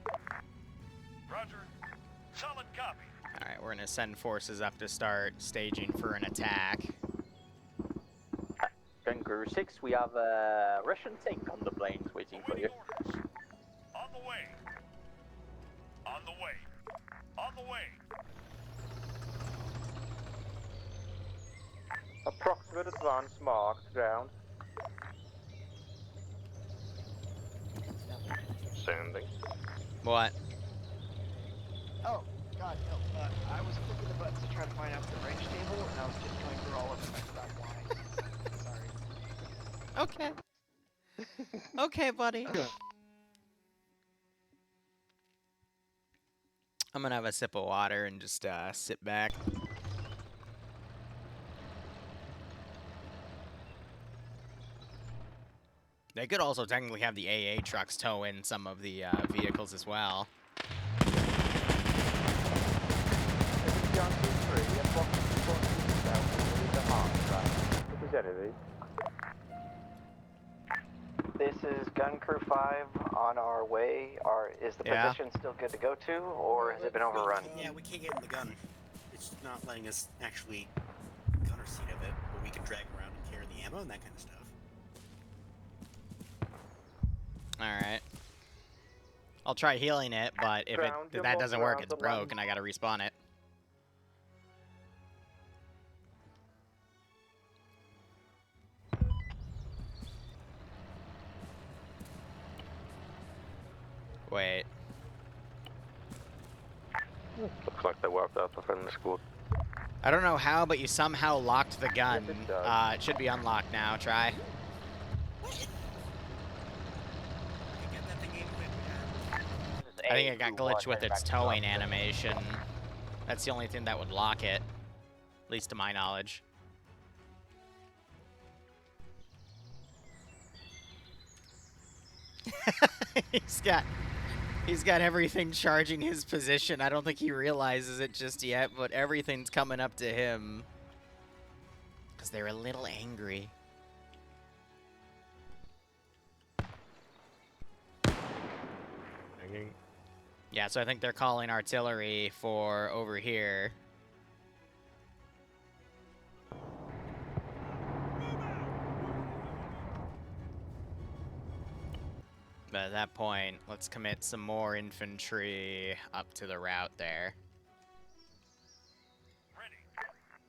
Roger. Solid copy. Alright, we're gonna send forces up to start staging for an attack. Gun Crew 6, we have a Russian tank on the plains waiting for you. On the way. On the way. On the way. Approximately Southward advance marked ground. Sounding. What? Oh, God, no. I was clicking the buttons to try to find out the range table, and I was just going through all of them. I forgot why. Sorry. Okay. Okay, buddy. I'm gonna have a sip of water and just sit back. They could also technically have the AA trucks tow in some of the vehicles as well. This is Gun Crew 5 on our way. Is the Yeah. position still good to go to, or has it been overrun? Yeah, we can't get in the gun. It's not letting us actually gunner seat of it, but we can drag around and carry the ammo and that kind of stuff. Alright. I'll try healing it, but if that doesn't work, it's broke, and I gotta respawn it. Wait. Looks like they wiped out the friendly squad. I don't know how, but you somehow locked the gun. It should be unlocked now. Try. I think it got glitched with its towing animation. That's the only thing that would lock it. At least to my knowledge. He's got everything charging his position. I don't think he realizes it just yet, but everything's coming up to him. Because they're a little angry. Yeah, so I think they're calling artillery for over here. But at that point, let's commit some more infantry up to the route there.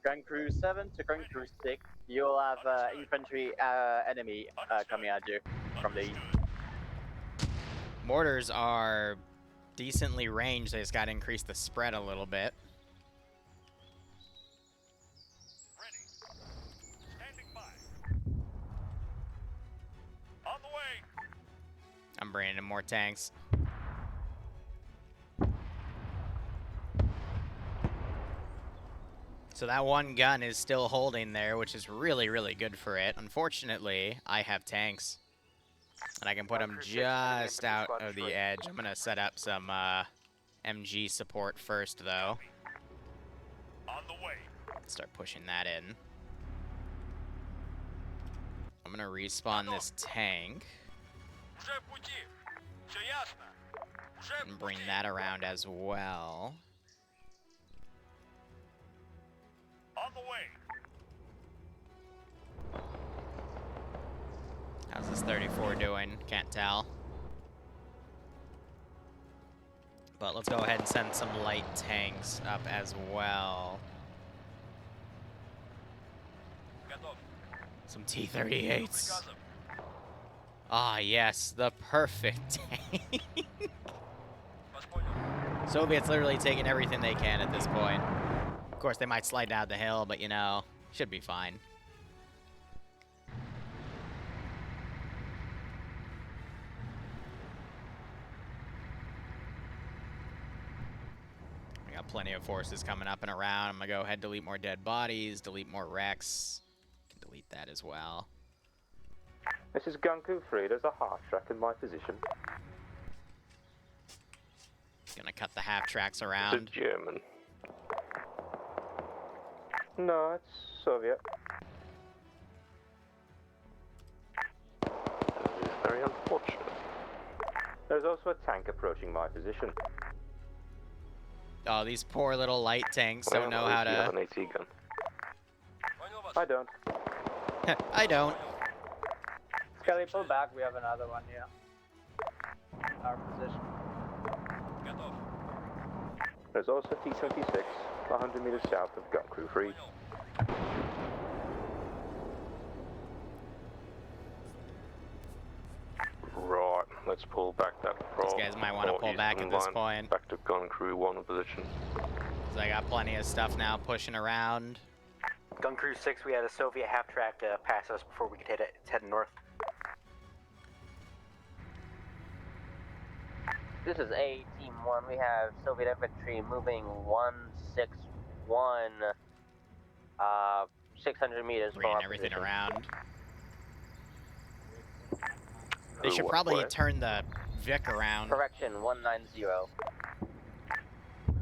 Gun Crew 7 to Gun Crew 6, you'll have infantry enemy coming at you from the east. Mortars are decently ranged. They just got to increase the spread a little bit. On the way. I'm bringing in more tanks. So that one gun is still holding there, which is really, really good for it. Unfortunately, I have tanks. And I can put them just out of the edge. I'm going to set up some MG support first, though. On the way. Start pushing that in. I'm going to respawn this tank. And bring that around as well. On the way. How's this 34 doing? Can't tell. But let's go ahead and send some light tanks up as well. Some T-38s. Ah, yes, the perfect tank. Soviets literally taking everything they can at this point. Of course, they might slide down the hill, but you know, should be fine. We got plenty of forces coming up and around. I'm gonna go ahead, delete more dead bodies, delete more wrecks. Can delete that as well. This is Gunku 3, there's a half track in my position. Gonna cut the half tracks around. It's a German. No, it's Soviet. That is very unfortunate. There's also a tank approaching my position. Oh, these poor little light tanks don't know how You have to... an AT gun. I don't. I don't. Skelly, pull back. We have another one here. Our position. There's also T-26, 100 meters south of Gun Crew 3. let's pull back that These guys might want to pull back at this point. Back to gun crew 1 position. So I got plenty of stuff now pushing around. Gun Crew 6, we had a Soviet half-track pass us before we could hit it. It's heading north. This is A Team 1. We have Soviet infantry moving 161, 600 meters from Bringing our everything position. around. They should probably turn the Vic around Correction, 190.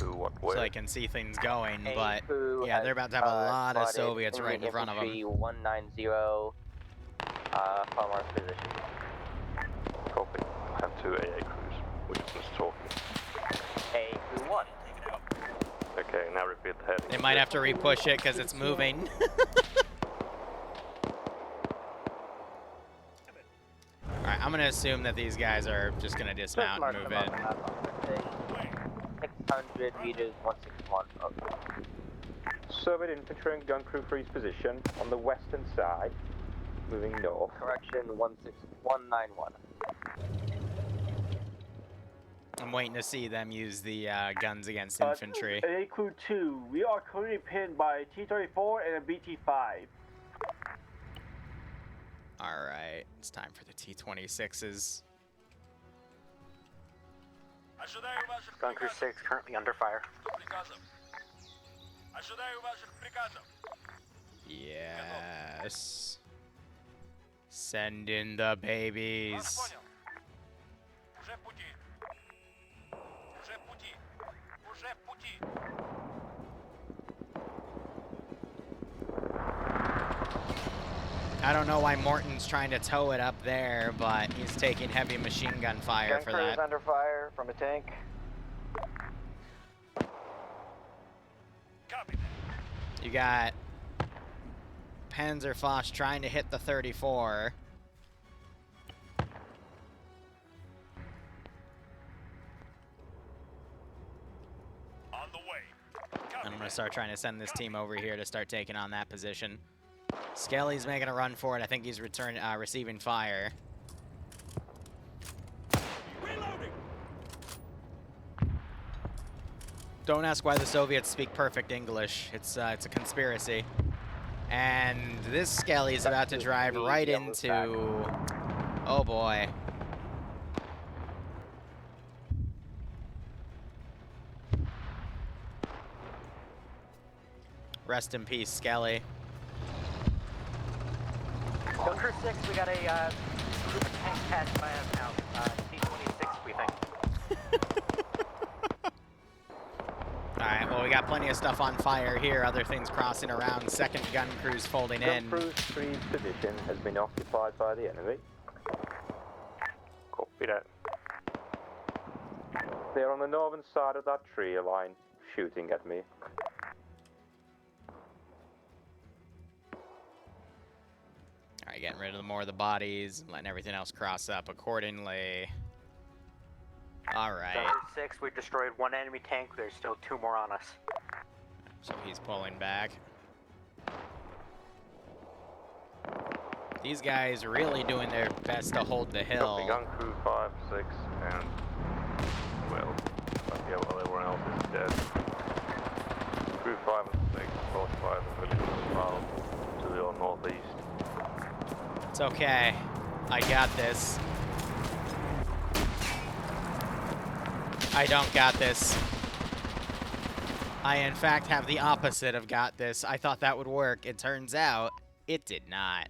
Who, what, so they can see things going, A but crew yeah, has, they're about to have a lot of spotted Soviets right in front of them. infantry 190 from our position. Copy. I have 2 AA crews. We're just talking. A Crew 1. Okay, now repeat the heading. They might have to re-push it because it's moving. Alright, I'm gonna assume that these guys are just gonna dismount and move in. 600 meters, 161. Oh. Soviet infantry and gun crew 3's position on the western side, moving north. Correction, 191. I'm waiting to see them use the guns against infantry. AA Crew 2, we are currently pinned by a T-34 and a BT-5. Alright, it's time for the T-26s. Gun Crew 6 currently under fire. Yes. Send in the babies. I don't know why Morton's trying to tow it up there, but he's taking heavy machine gun fire for that. Gun Crew is under fire from a tank. You got Panzerfaust trying to hit the 34. I'm going to start trying to send this team over here to start taking on that position. Skelly's making a run for it. I think he's receiving fire. Don't ask why the Soviets speak perfect English. It's a conspiracy. And this Skelly's about to drive right into... Oh boy. Rest in peace, Skelly. Gun Crew 6, we got a group of tanks passed by us now. T-26, we think. Alright, well, we got plenty of stuff on fire here. Other things crossing around. Second gun crew's folding in. Gun Crew 3's position has been occupied by the enemy. Copy that. They're on the northern side of that tree line, shooting at me. Alright, getting rid of more of the bodies and letting everything else cross up accordingly. Alright. Gun Crew 6, we destroyed one enemy tank. There's still 2 more on us. So he's pulling back. These guys really doing their best to hold the hill. Copy, Gun Crew 5, 6, and... well, yeah, well, everyone else is dead. Crew 5 and 6, both 5 and village as well, to the northeast. It's okay. I got this. I don't got this. I, in fact, have the opposite of got this. I thought that would work. It turns out, it did not.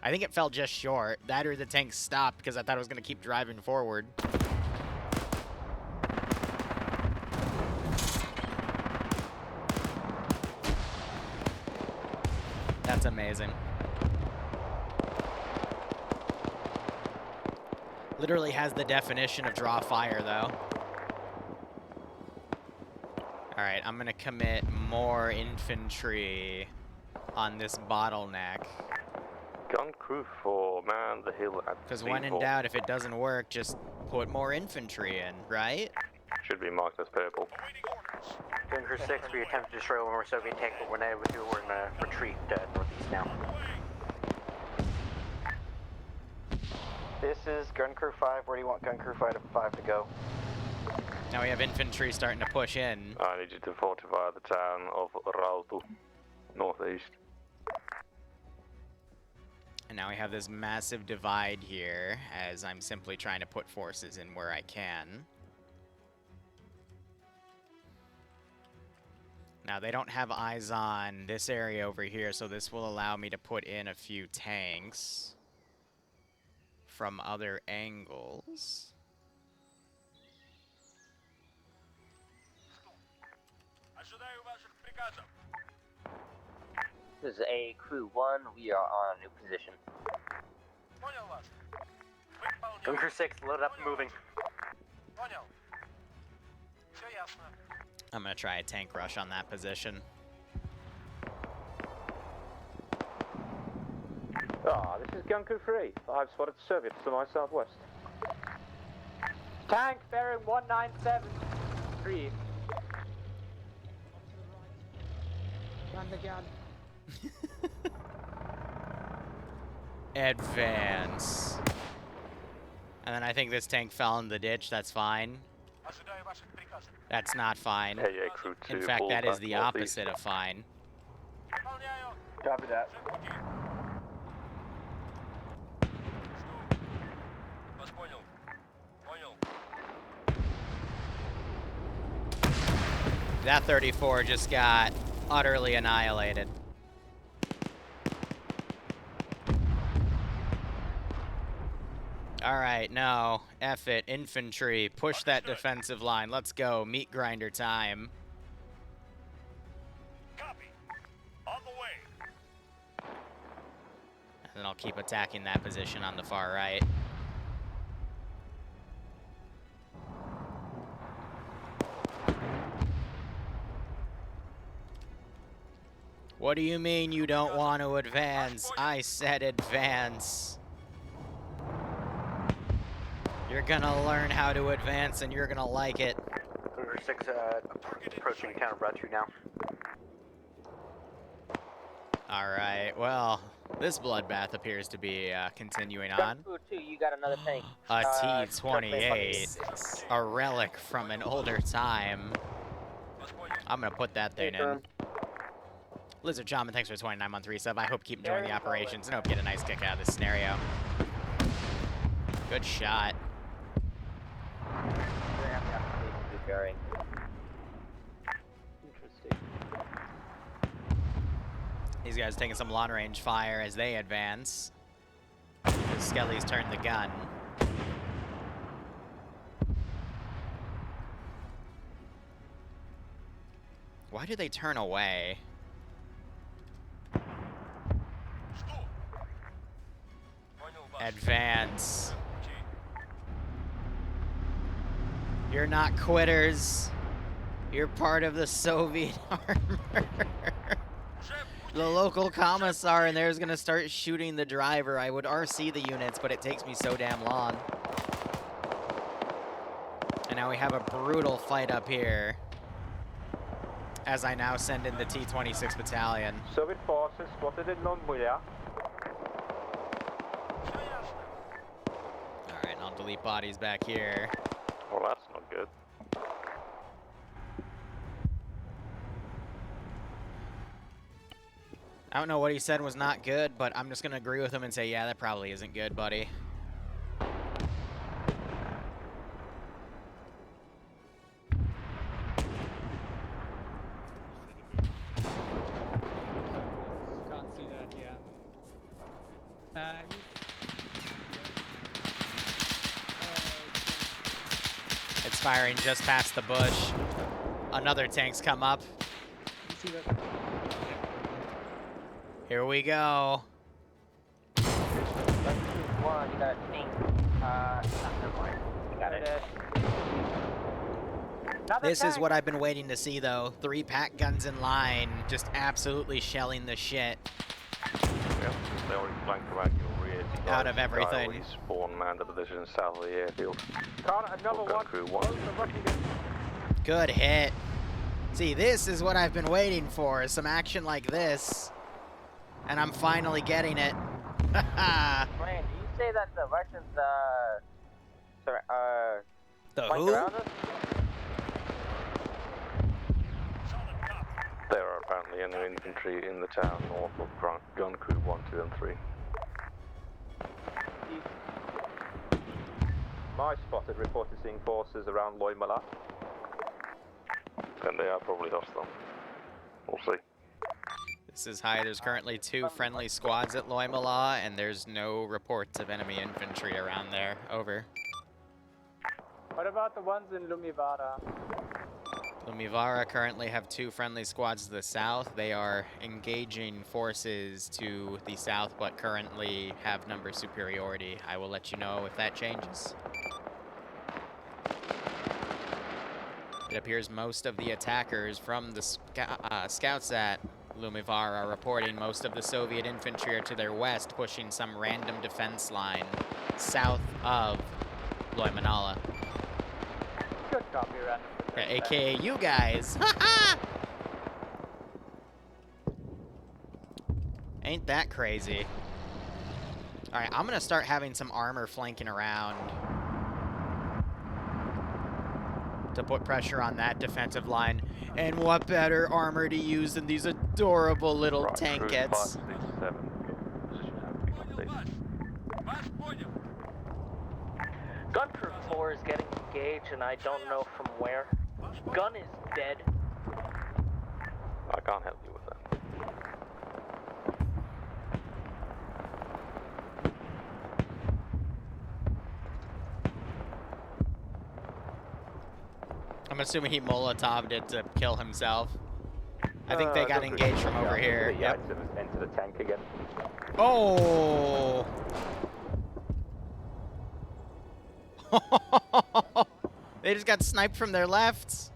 I think it fell just short. That or the tank stopped because I thought it was going to keep driving forward. That's amazing. Literally has the definition of draw fire, though. Alright, I'm gonna commit more infantry on this bottleneck. Gun Crew 4, man, the hill at Because when in doubt, if it doesn't work, just put more infantry in, right? should be marked as purple. Gun Crew 6, we attempted to destroy one more Soviet tank, but we're not able to. We're in a retreat northeast now. This is Gun Crew 5. Where do you want Gun Crew 5 to go? Now we have infantry starting to push in. I need you to fortify the town of Rautu, northeast. And now we have this massive divide here, as I'm simply trying to put forces in where I can. Now, they don't have eyes on this area over here, so this will allow me to put in a few tanks from other angles. This is A Crew 1. We are on a new position. Gun Crew 6, load up and moving. I'm gonna try a tank rush on that position. This is Gun Crew 3. I've spotted Soviets to my southwest. Tank bearing 1973. Run the gun. Advance. And then I think this tank fell in the ditch. That's fine. That's not fine. Hey, yeah, Crew 2. In fact, that is the opposite of fine. Copy that. That 34 just got utterly annihilated. Alright, no. F it. Infantry. Push that defensive line. Let's go. Meat grinder time. Copy. On the way. And then I'll keep attacking that position on the far right. What do you mean you don't want to advance? I said advance. You're gonna learn how to advance and you're gonna like it. Gun Crew 6, approaching town of Ratu now. Alright, well, this bloodbath appears to be continuing on. Crew 2, you got another tank. A T-28, a relic from an older time. I'm gonna put that thing in. Lizard Shaman, thanks for 29 month resub. I hope you keep enjoying the operations and hope you get a nice kick out of this scenario. Good shot. Interesting. These guys are taking some long range fire as they advance. The Skellies turn the gun. Why do they turn away? Advance. You're not quitters. You're part of the Soviet armor. The local commissar in there is gonna start shooting the driver. I would RC the units, but it takes me so damn long. And now we have a brutal fight up here. As I now send in the T-26 battalion. Soviet forces spotted in Longmuya. Alright, I'll delete bodies back here. Well, that's not good. I don't know what he said was not good, but I'm just gonna agree with him and say, yeah, that probably isn't good, buddy. Can't see that, yeah. It's firing just past the bush. Another tank's come up. You see that? Here we go. One, you got a tank. Never mind. You got it. This is what I've been waiting to see, though. 3 PAK guns in line, just absolutely shelling the shit Yep, they already flanked around your rear. out of everything. Spawn man the position south of the airfield. Another Gun Crew 1. Good hit. See, this is what I've been waiting for, some action like this. And I'm finally getting it. Ryan, do you say that the Russians The flanked who? around us? There are apparently enemy infantry in the town north of Gun Crew 1, 2, and 3. My spotted reported seeing forces around Loimala. And they are probably hostile. We'll see. This is high. There's currently 2 friendly squads at Loimala, and there's no reports of enemy infantry around there. Over. What about the ones in Lumivara? Lumivara currently have 2 friendly squads to the south. They are engaging forces to the south, but currently have number superiority. I will let you know if that changes. It appears most of the attackers from the scouts at Lumivara are reporting most of the Soviet infantry are to their west, pushing some random defense line south of Loimanala. Good copy, random. Yeah, AKA you guys. Ain't that crazy? Alright, I'm gonna start having some armor flanking around to put pressure on that defensive line. And what better armor to use than these adorable little tankettes? Gun Crew 4 is getting engaged, and I don't know from where. Gun is dead. I can't help you with that. I'm assuming he Molotov'd it to kill himself. I think they got engaged from over here. Yeah, enter the tank again. Oh! They just got sniped from their left.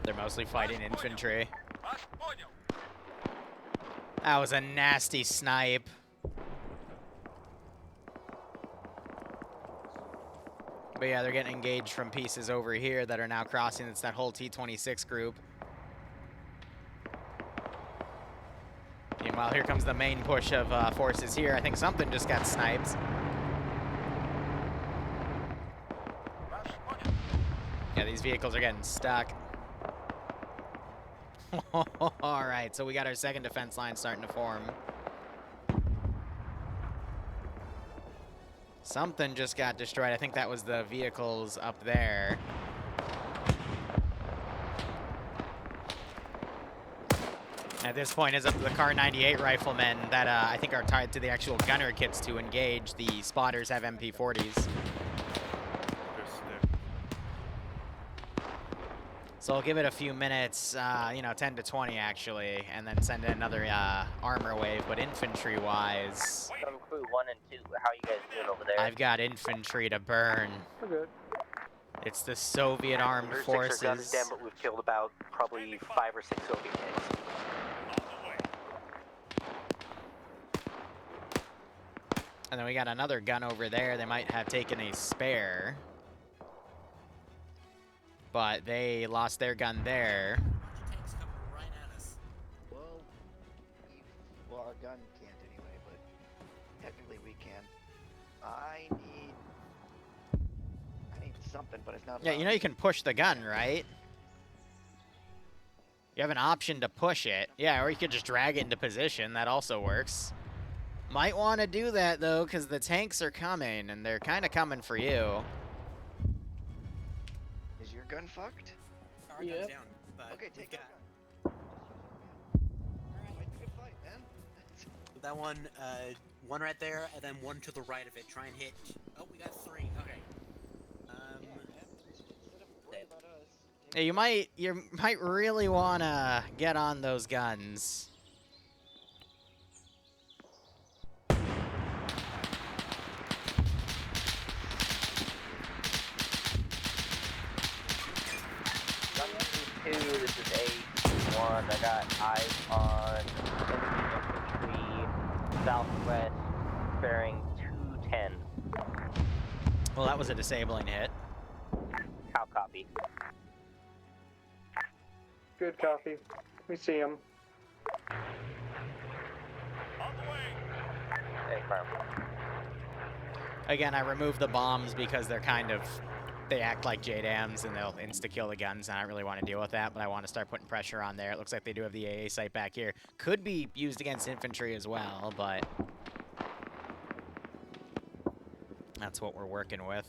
They're mostly fighting infantry. That was a nasty snipe. But yeah, they're getting engaged from pieces over here that are now crossing. It's that whole T-26 group. Meanwhile, here comes the main push of forces here. I think something just got sniped. Yeah, these vehicles are getting stuck. All right, so we got our second defense line starting to form. Something just got destroyed. I think that was the vehicles up there. At this point, it's up to the Car 98 riflemen that I think are tied to the actual gunner kits to engage. The spotters have MP40s. So I'll give it a few minutes, you know, 10 to 20 actually, and then send in another armor wave. But infantry-wise, Gun Crew 1 and 2, how are you guys doing over there? I've got infantry to burn. We're good. It's the Soviet armed forces. Guns down, but we've killed about probably 5 or 6 Soviet tanks. And then we got another gun over there. They might have taken a spare. But they lost their gun there. Tanks coming right at us. Well, our gun can't anyway, but technically we can. I need something, but it's not. Yeah, you know you can push the gun, right? You have an option to push it. Yeah, or you could just drag it into position. That also works. Might want to do that, though, because the tanks are coming, and they're kind of coming for you. Is your gun fucked? Our gun's down, but Okay, take it. That one, one right there, and then one to the right of it. Try and hit. Oh, we got 3. Okay. Yeah, you might really want to get on those guns. Gun Crew 2, this is A1. I got eyes on enemy infantry southwest, bearing 210. Well, that was a disabling hit. How copy. Good copy. We see him. Hey, firm. Again, I removed the bombs because they're kind of, they act like JDAMs and they'll insta-kill the guns, and I don't really want to deal with that, but I want to start putting pressure on there. It looks like they do have the AA site back here. Could be used against infantry as well, but that's what we're working with.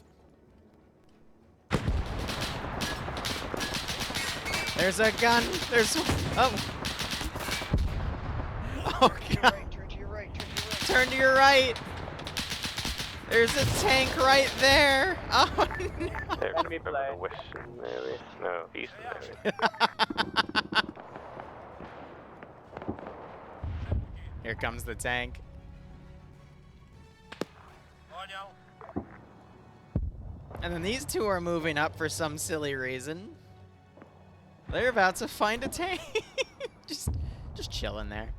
There's a gun. There's, oh. Oh, God. Turn to your right, turn to your right. Turn to your right. There's a tank right there. Oh, no. Enemy play. The western area. No, eastern area. Here comes the tank. And then these two are moving up for some silly reason. They're about to find a tank. just chilling there.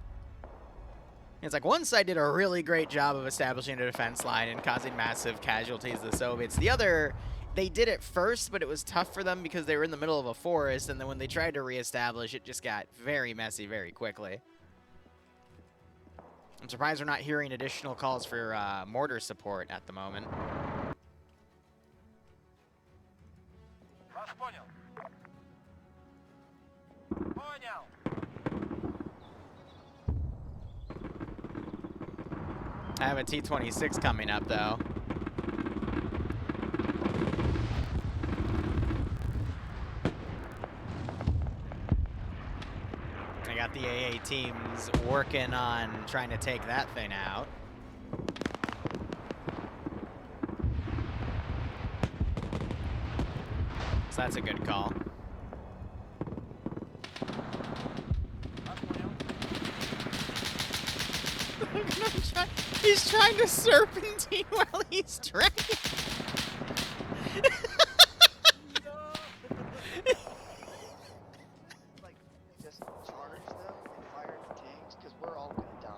It's like one side did a really great job of establishing a defense line and causing massive casualties to the Soviets. The other, they did it first, but it was tough for them because they were in the middle of a forest, and then when they tried to reestablish, it just got very messy very quickly. I'm surprised we're not hearing additional calls for mortar support at the moment. I have a T-26 coming up, though. I got the AA teams working on trying to take that thing out. So that's a good call. He's trying to serpentine while he's dragging. Like, just charge them and fire the tanks, because we're all gonna die.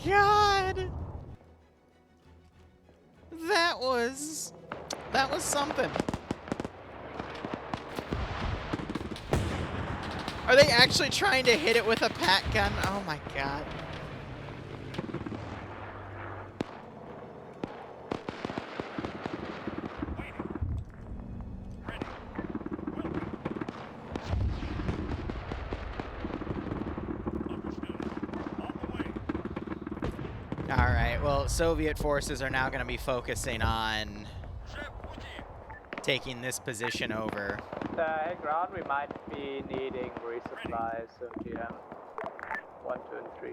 God, that was something. Are they actually trying to hit it with a PAK gun? Oh my God. Alright, well, Soviet forces are now going to be focusing on taking this position over. Hang around, we might be needing resupplies, so GM 1, 2, and 3.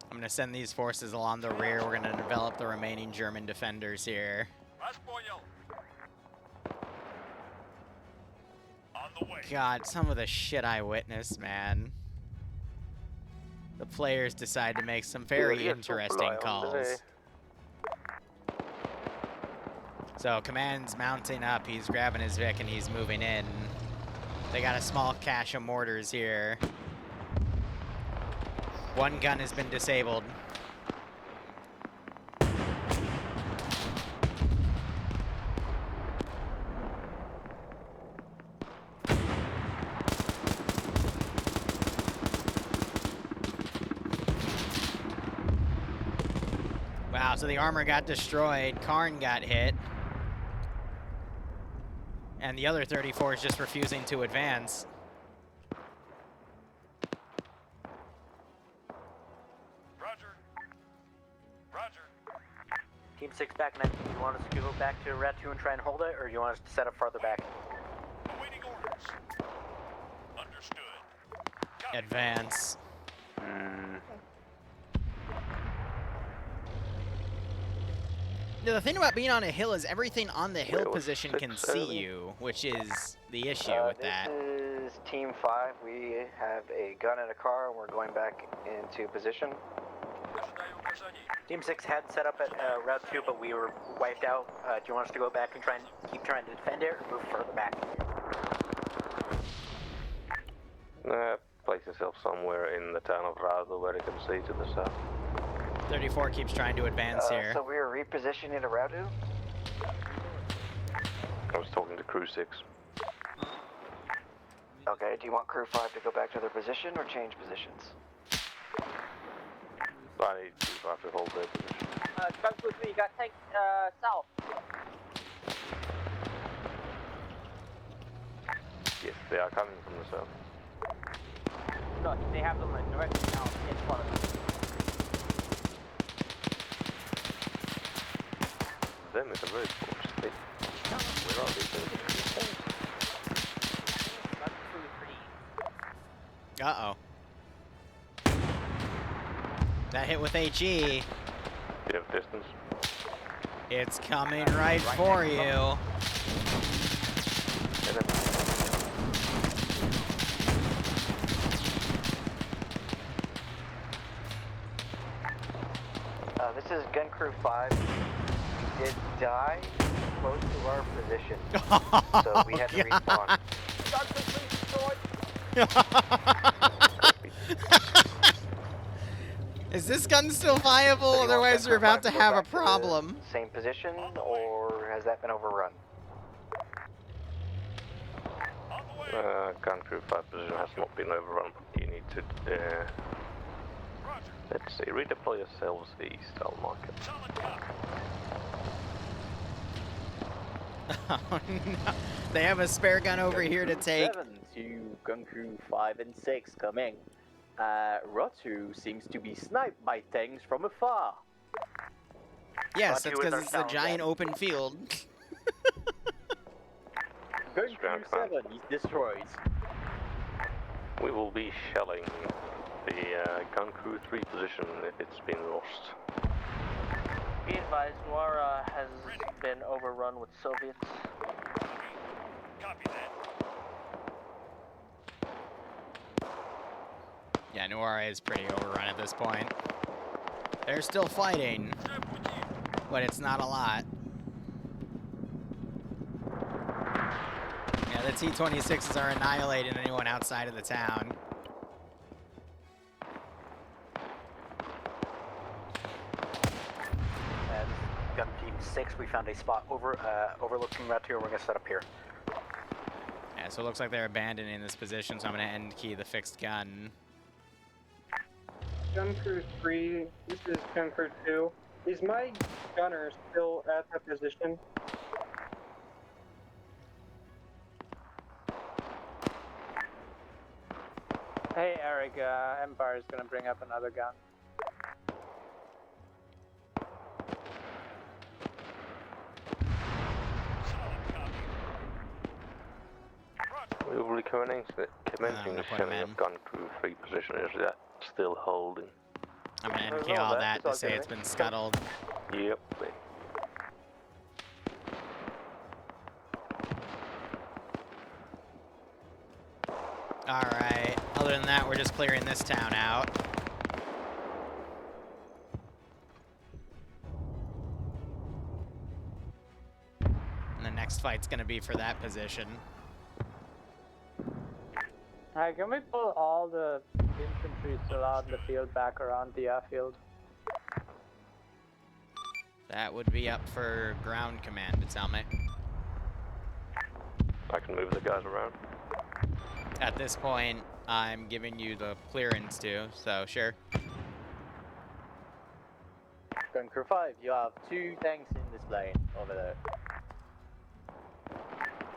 I'm going to send these forces along the rear. We're going to develop the remaining German defenders here. God, some of the shit I witnessed, man. The players decide to make some very interesting calls. So, Command's mounting up. He's grabbing his Vic and he's moving in. They got a small cache of mortars here. One gun has been disabled. Wow, so the armor got destroyed, Karn got hit, and the other 34 is just refusing to advance. Roger. Roger. Team 6 back 9. Do you want us to go back to Rat 2 and try and hold it, or do you want us to set up farther back? Awaiting orders. Understood. Advance. The thing about being on a hill is everything on the hill position can see you, which is the issue with that. This is Team 5. We have a gun and a car, and we're going back into position. Team 6 had set up at Route 2, but we were wiped out. Do you want us to go back and keep trying to defend it, or move further back? Place yourself somewhere in the town of Rado where you can see to the south. 34 keeps trying to advance here. So we're repositioning to Radu? I was talking to Crew 6. Okay, do you want Crew 5 to go back to their position or change positions? I need Crew 5 to hold their position. Truck with me, got tank south. Yes, they are coming from the south. No, they have them directly now in front of them. Them is a very force. Where are they? Uh-oh. That hit with HE. Do you have distance? It's coming right for you. This is Gun Crew 5. We did die close to our position, so we had to respawn. Is this gun still viable? So Otherwise, we're about to have a problem. Same position, or has that been overrun? Gun Crew 5 position has not been overrun. You need to, let's see, redeploy yourselves east, I'll mark it. Oh no, they have a spare gun over here to take. 7 to Gun Crew 5 and 6 coming. Rotu seems to be sniped by tanks from afar. Yes, that's because it's a giant open field. Gun Crew 7 is destroyed. We will be shelling the Gun Crew 3 position if it's been lost. Be advised, Noira has been overrun with Soviets. Copy that. Yeah, Noira is pretty overrun at this point. They're still fighting, but it's not a lot. Yeah, the T-26s are annihilating anyone outside of the town. Gun Team 6, we found a spot overlooking Route 2, and we're going to set up here. Yeah, so it looks like they're abandoning this position, so I'm going to end key the fixed gun. Gun Crew 3, this is Gun Crew 2. Is my gunner still at that position? Hey Eric, Empire is gonna bring up another gun. We will be commencing the shelling of Gun Crew 3 position. Is that still holding? I'm going to NK all that to say it's been scuttled. Yep. Alright, other than that, we're just clearing this town out. And the next fight's gonna be for that position. Alright, can we pull all the infantry still out in the field back around the airfield? That would be up for ground command to tell me. I can move the guys around. At this point, I'm giving you the clearance to, so sure. Gun Crew 5, you have 2 tanks in this lane over there.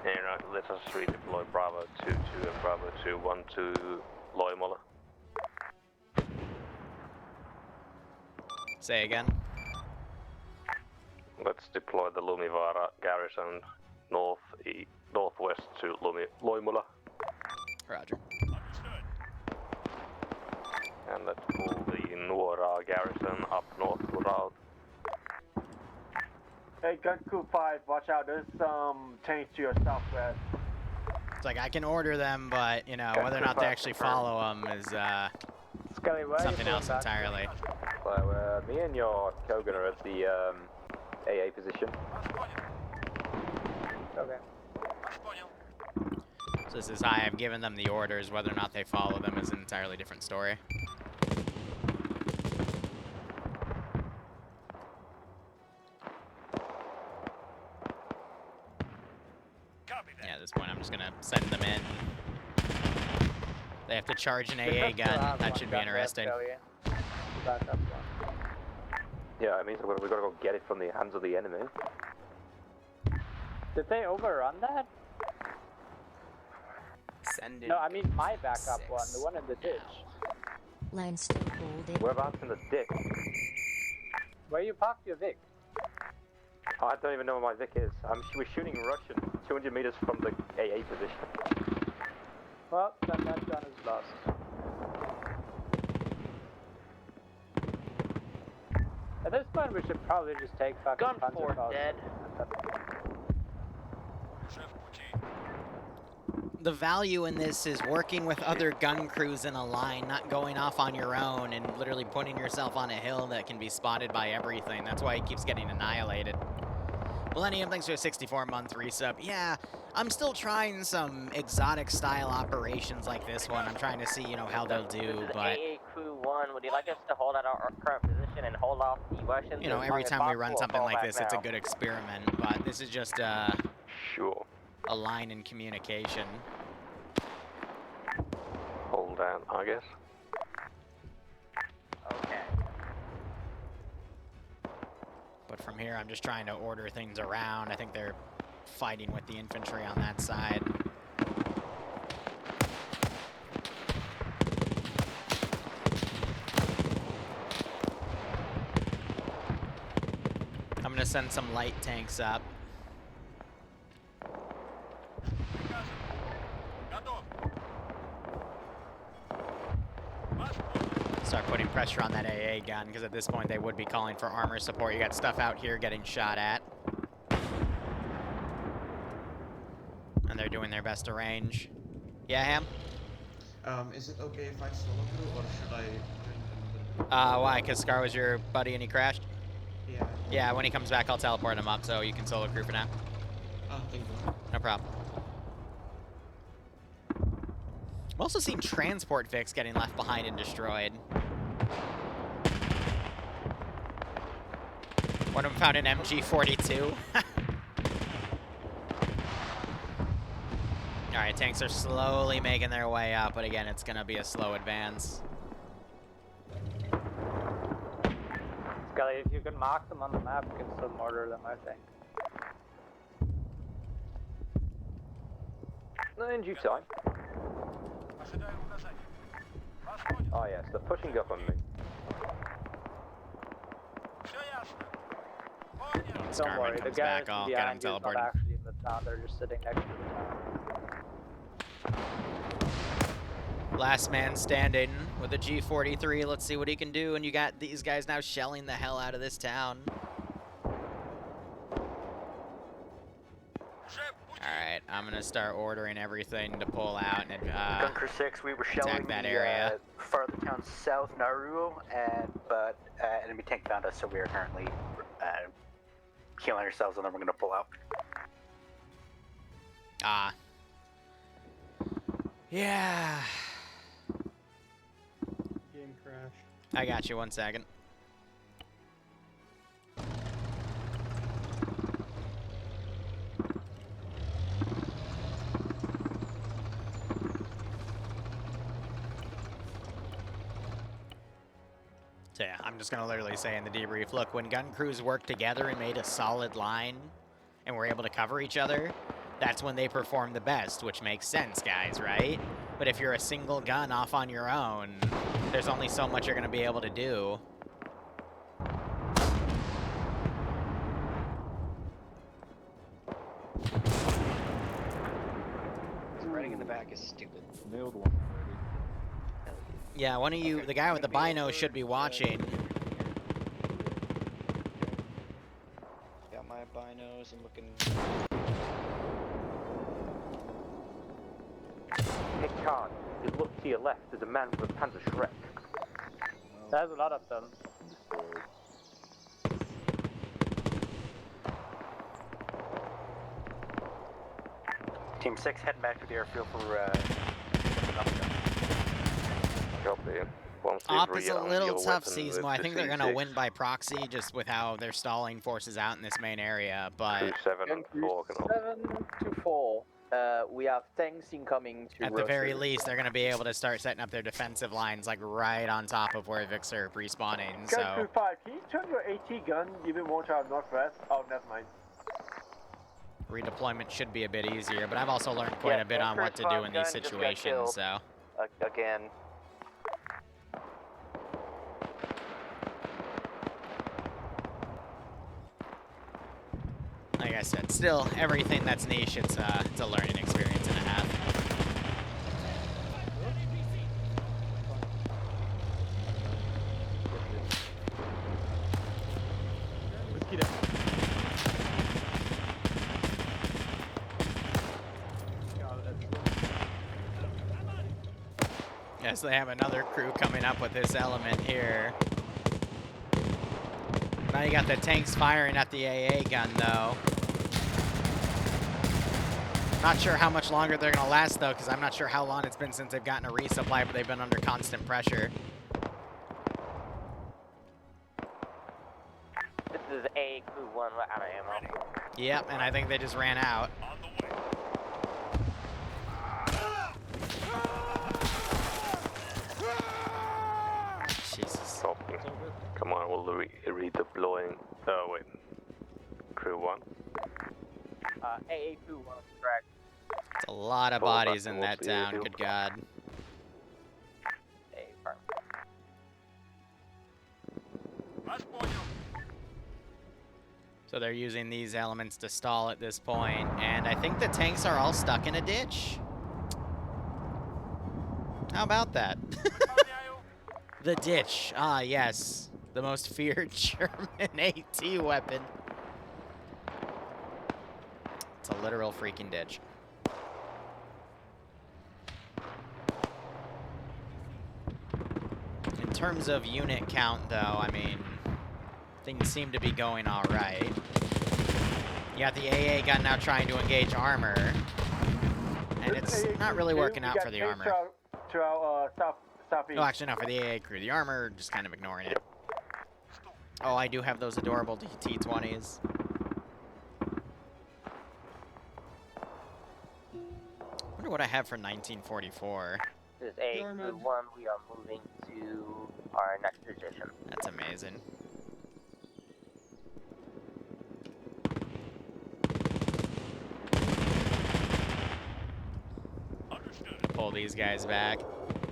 Yeah, right, let us redeploy Bravo 2-2 and Bravo 2-1 to Loimola. Say again. Let's deploy the Lumivara garrison northwest to Loimola. Roger. And let's pull the Nuora garrison up north to Raud. Hey, Gun Crew 5, watch out, there's some tanks to your southwest. It's like I can order them, but you know whether or not they actually follow them is Scully, where something are you else pulling back to? entirely. So, me and your Kogan are at the AA position. Okay. So this is I have given them the orders. Whether or not they follow them is an entirely different story. Yeah, at this point I'm just gonna send them in. They have to charge an AA gun. That should be interesting. Yeah, it means we've got to go get it from the hands of the enemy. Did they overrun that? Send No, I mean my backup one, the one in the ditch. Line still holding. Whereabouts in the ditch? Where you parked your Vic? I don't even know where my Vic is. We're shooting Russian 200 meters from the AA position. Well, then that gun is lost. At this point, we should probably just take fucking Gun Panzer 4 Faust. dead. The value in this is working with other gun crews in a line, not going off on your own and literally putting yourself on a hill that can be spotted by everything. That's why he keeps getting annihilated. Millennium, thanks for a 64-month resub. Yeah, I'm still trying some exotic style operations like this one. I'm trying to see, you know, how they'll do, This is but AA Crew 1. Would you like us to hold at our current position and hold off the Russians? you know, as every long as time we run possible, something fall like back this, it's a now? good experiment, but this is just Sure. a line in communication. Hold down, I guess. Okay. But from here, I'm just trying to order things around. I think they're fighting with the infantry on that side. I'm gonna send some light tanks up. Start putting pressure on that AA gun, because at this point they would be calling for armor support. You got stuff out here getting shot at. And they're doing their best to range. Yeah, Ham? Is it okay if I solo crew, or should I bring another? Why? Because Scar was your buddy and he crashed? Yeah. Yeah, when he comes back, I'll teleport him up, so you can solo crew for now. Oh, thank you. No problem. I'm also seeing transport Vics getting left behind and destroyed. One of them found an MG42. Alright, tanks are slowly making their way up, but again, it's gonna be a slow advance. Scully, if you can mark them on the map, you can still mortar them, I think. In due time. Oh yes, they're pushing up on me. Don't worry, the comes guys back, I'll get him behind you is not teleported. actually in the town, they're just sitting next to the town. Last man standing with a G43. Let's see what he can do. And you got these guys now shelling the hell out of this town. Alright, I'm going to start ordering everything to pull out and Gun Crew 6, we were shelling that the area. part of the town south Nauru, but enemy tank found us, so we are currently healing ourselves, and then we're going to pull out. Ah. Yeah. Game crash. I got you, 1 second. So yeah, I'm just gonna literally say in the debrief, look, when gun crews work together and made a solid line and were able to cover each other, that's when they perform the best, which makes sense, guys, right? But if you're a single gun off on your own, there's only so much you're gonna be able to do. Running in the back is stupid. Nailed one already. Yeah, one of you, the guy with the bino should be watching. Got my binos and looking. card, you look to your left, there's a man with a Panzer Shrek. There's a lot of them. Team 6 heading back to the airfield for Copy. Op is a little tough, Seasmo. I think they're going to win by proxy just with how they're stalling forces out in this main area, but... Crew 7 and 4 can all... 7 to 4. We have tanks incoming to at the very least, they're going to be able to start setting up their defensive lines like right on top of where Vix are respawning, so... Crew 5, can you turn your AT gun even more to our northwest? Oh, never mind. Redeployment should be a bit easier, but I've also learned quite a bit on what to do in these situations, so... Again. Like I said, still, everything that's niche, it's a learning experience and a half. Yes, they have another crew coming up with this element here. Now you got the tanks firing at the AA gun, though. Not sure how much longer they're going to last, though, because I'm not sure how long it's been since they've gotten a resupply, but they've been under constant pressure. This is A Crew 1, we're out of ammo. Yep, and I think they just ran out. Jesus. Copy. Come on, we'll redeploying. Oh, wait. Crew 1. AA Crew 1, correct. It's a lot of bodies in that town, good God. A farm. So they're using these elements to stall at this point, and I think the tanks are all stuck in a ditch. How about that? The ditch. Ah, yes. The most feared German AT weapon. It's a literal freaking ditch. In terms of unit count, though, I mean, things seem to be going all right. You got the AA gun now trying to engage armor, and it's not really working out for the armor. To our southeast. No, actually, not for the AA crew. The armor, just kind of ignoring it. Oh, I do have those adorable T-20s. I wonder what I have for 1944. This is A Crew 1, we are moving to our next position. That's amazing. Pull these guys back.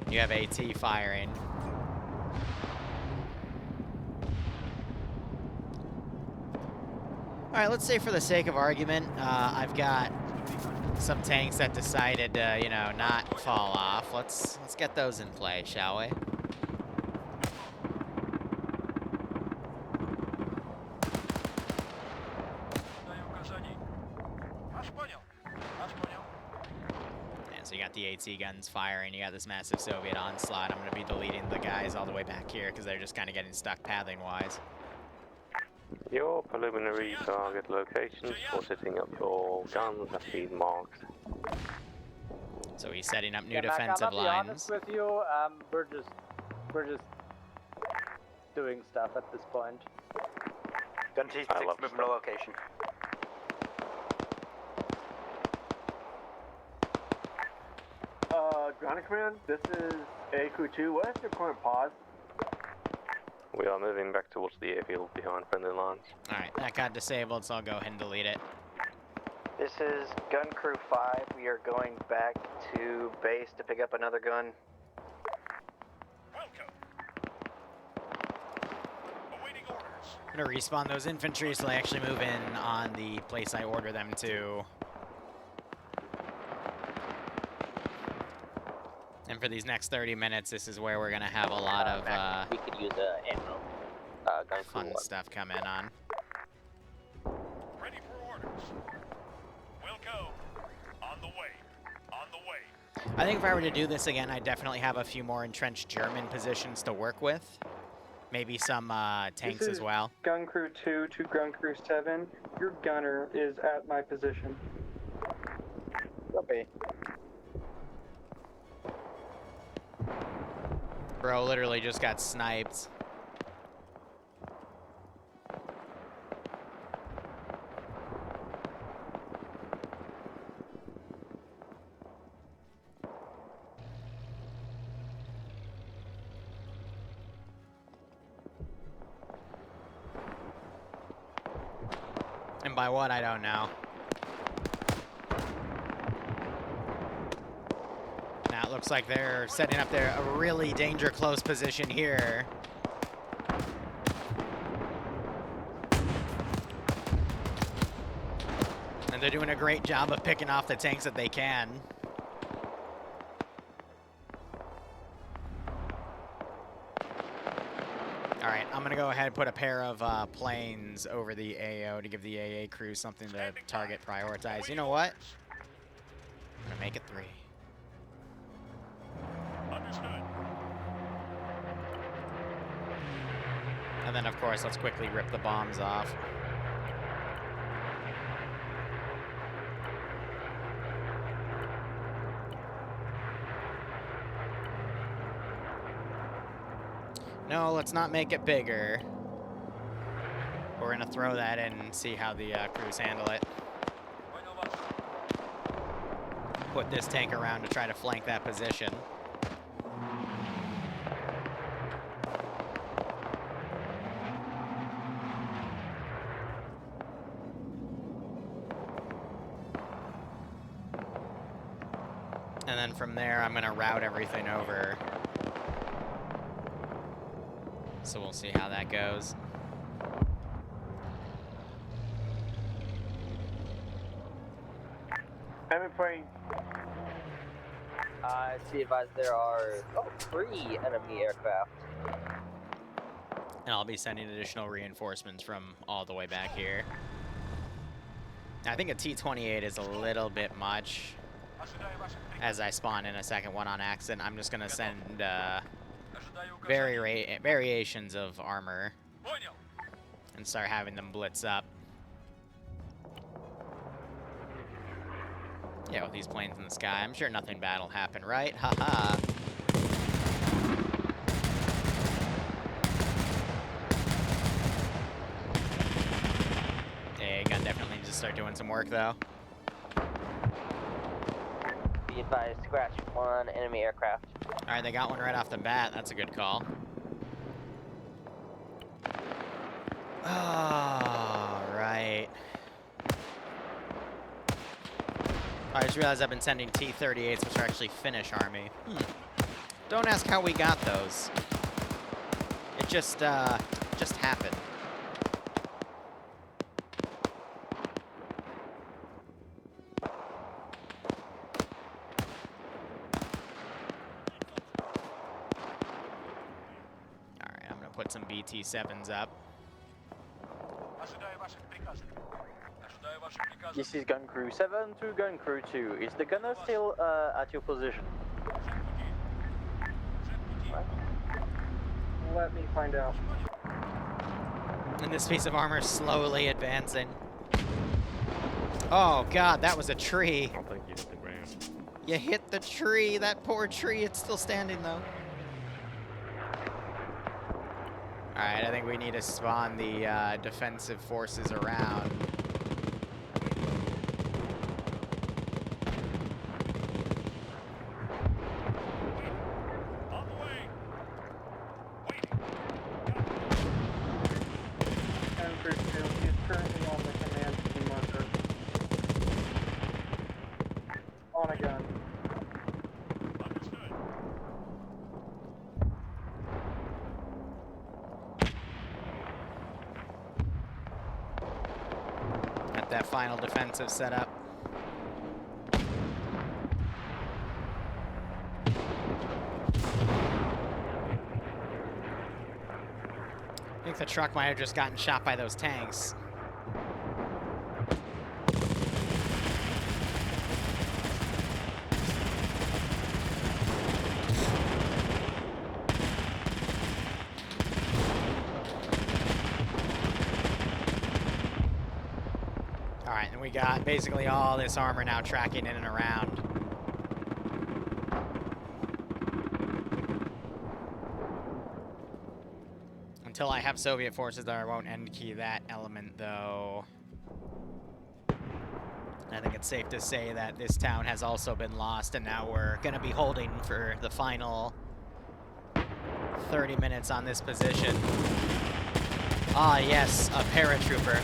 You have AT firing. Alright, let's say for the sake of argument, I've got some tanks that decided to, you know, not fall off. Let's get those in play, shall we? So you got the AT guns firing, you got this massive Soviet onslaught. I'm going to be deleting the guys all the way back here because they're just kind of getting stuck pathing-wise. Your preliminary target locations for setting up your guns have been marked. So he's setting up new Mac, defensive I'll be lines. honest with you, we're just doing stuff at this point. Gun T6 moving to location. Ground Command, this is A Crew 2. What is your current pause? We are moving back towards the airfield behind friendly lines. Alright, that got disabled, so I'll go ahead and delete it. This is Gun Crew 5. We are going back to base to pick up another gun. I'm going to respawn those infantry so they actually move in on the place I order them to. And for these next 30 minutes, this is where we're going to have a lot of we could use ammo. Gun fun stuff coming on. Ready for orders. We'll go. On the way. On the way. I think if I were to do this again, I'd definitely have a few more entrenched German positions to work with. Maybe some tanks This as is well. Gun Crew 2 to Gun Crew 7. Your gunner is at my position. Copy. Bro literally just got sniped. And by what, I don't know. Now it looks like they're setting up a really danger close position here. And they're doing a great job of picking off the tanks that they can. Alright, I'm gonna go ahead and put a pair of planes over the AO to give the AA crew something to target prioritize. You know what? I'm gonna make it 3. Understood. And then, of course, let's quickly rip the bombs off. No, let's not make it bigger. We're gonna throw that in and see how the crews handle it. Put this tank around to try to flank that position. And then from there, I'm gonna route everything over. So we'll see how that goes. Enemy plane. See advised there are 3 enemy aircraft. And I'll be sending additional reinforcements from all the way back here. I think a T-28 is a little bit much. As I spawn in a second one on accident, I'm just gonna send variations of armor and start having them blitz up. Yeah, with these planes in the sky, I'm sure nothing bad will happen, right? Haha. Hey, gun definitely needs to start doing some work though. Be advised, scratch 1 enemy aircraft. Alright, they got one right off the bat. That's a good call. Alright. I just realized I've been sending T-38s, which are actually Finnish Army. Don't ask how we got those. It just happened. Alright, I'm gonna put some BT-7s up. This is Gun Crew 7 to Gun Crew 2. Is the gunner still at your position? Let me find out. And this piece of armor is slowly advancing. Oh god, that was a tree. I don't think you hit the ground. You hit the tree, that poor tree. It's still standing though. Alright, I think we need to spawn the defensive forces around. On a gun. Got that final defensive setup. I think the truck might have just gotten shot by those tanks. we got basically all this armor now tracking in and around. Until I have Soviet forces there, I won't end key that element, though. I think it's safe to say that this town has also been lost, and now we're going to be holding for the final 30 minutes on this position. Ah, yes, a paratrooper.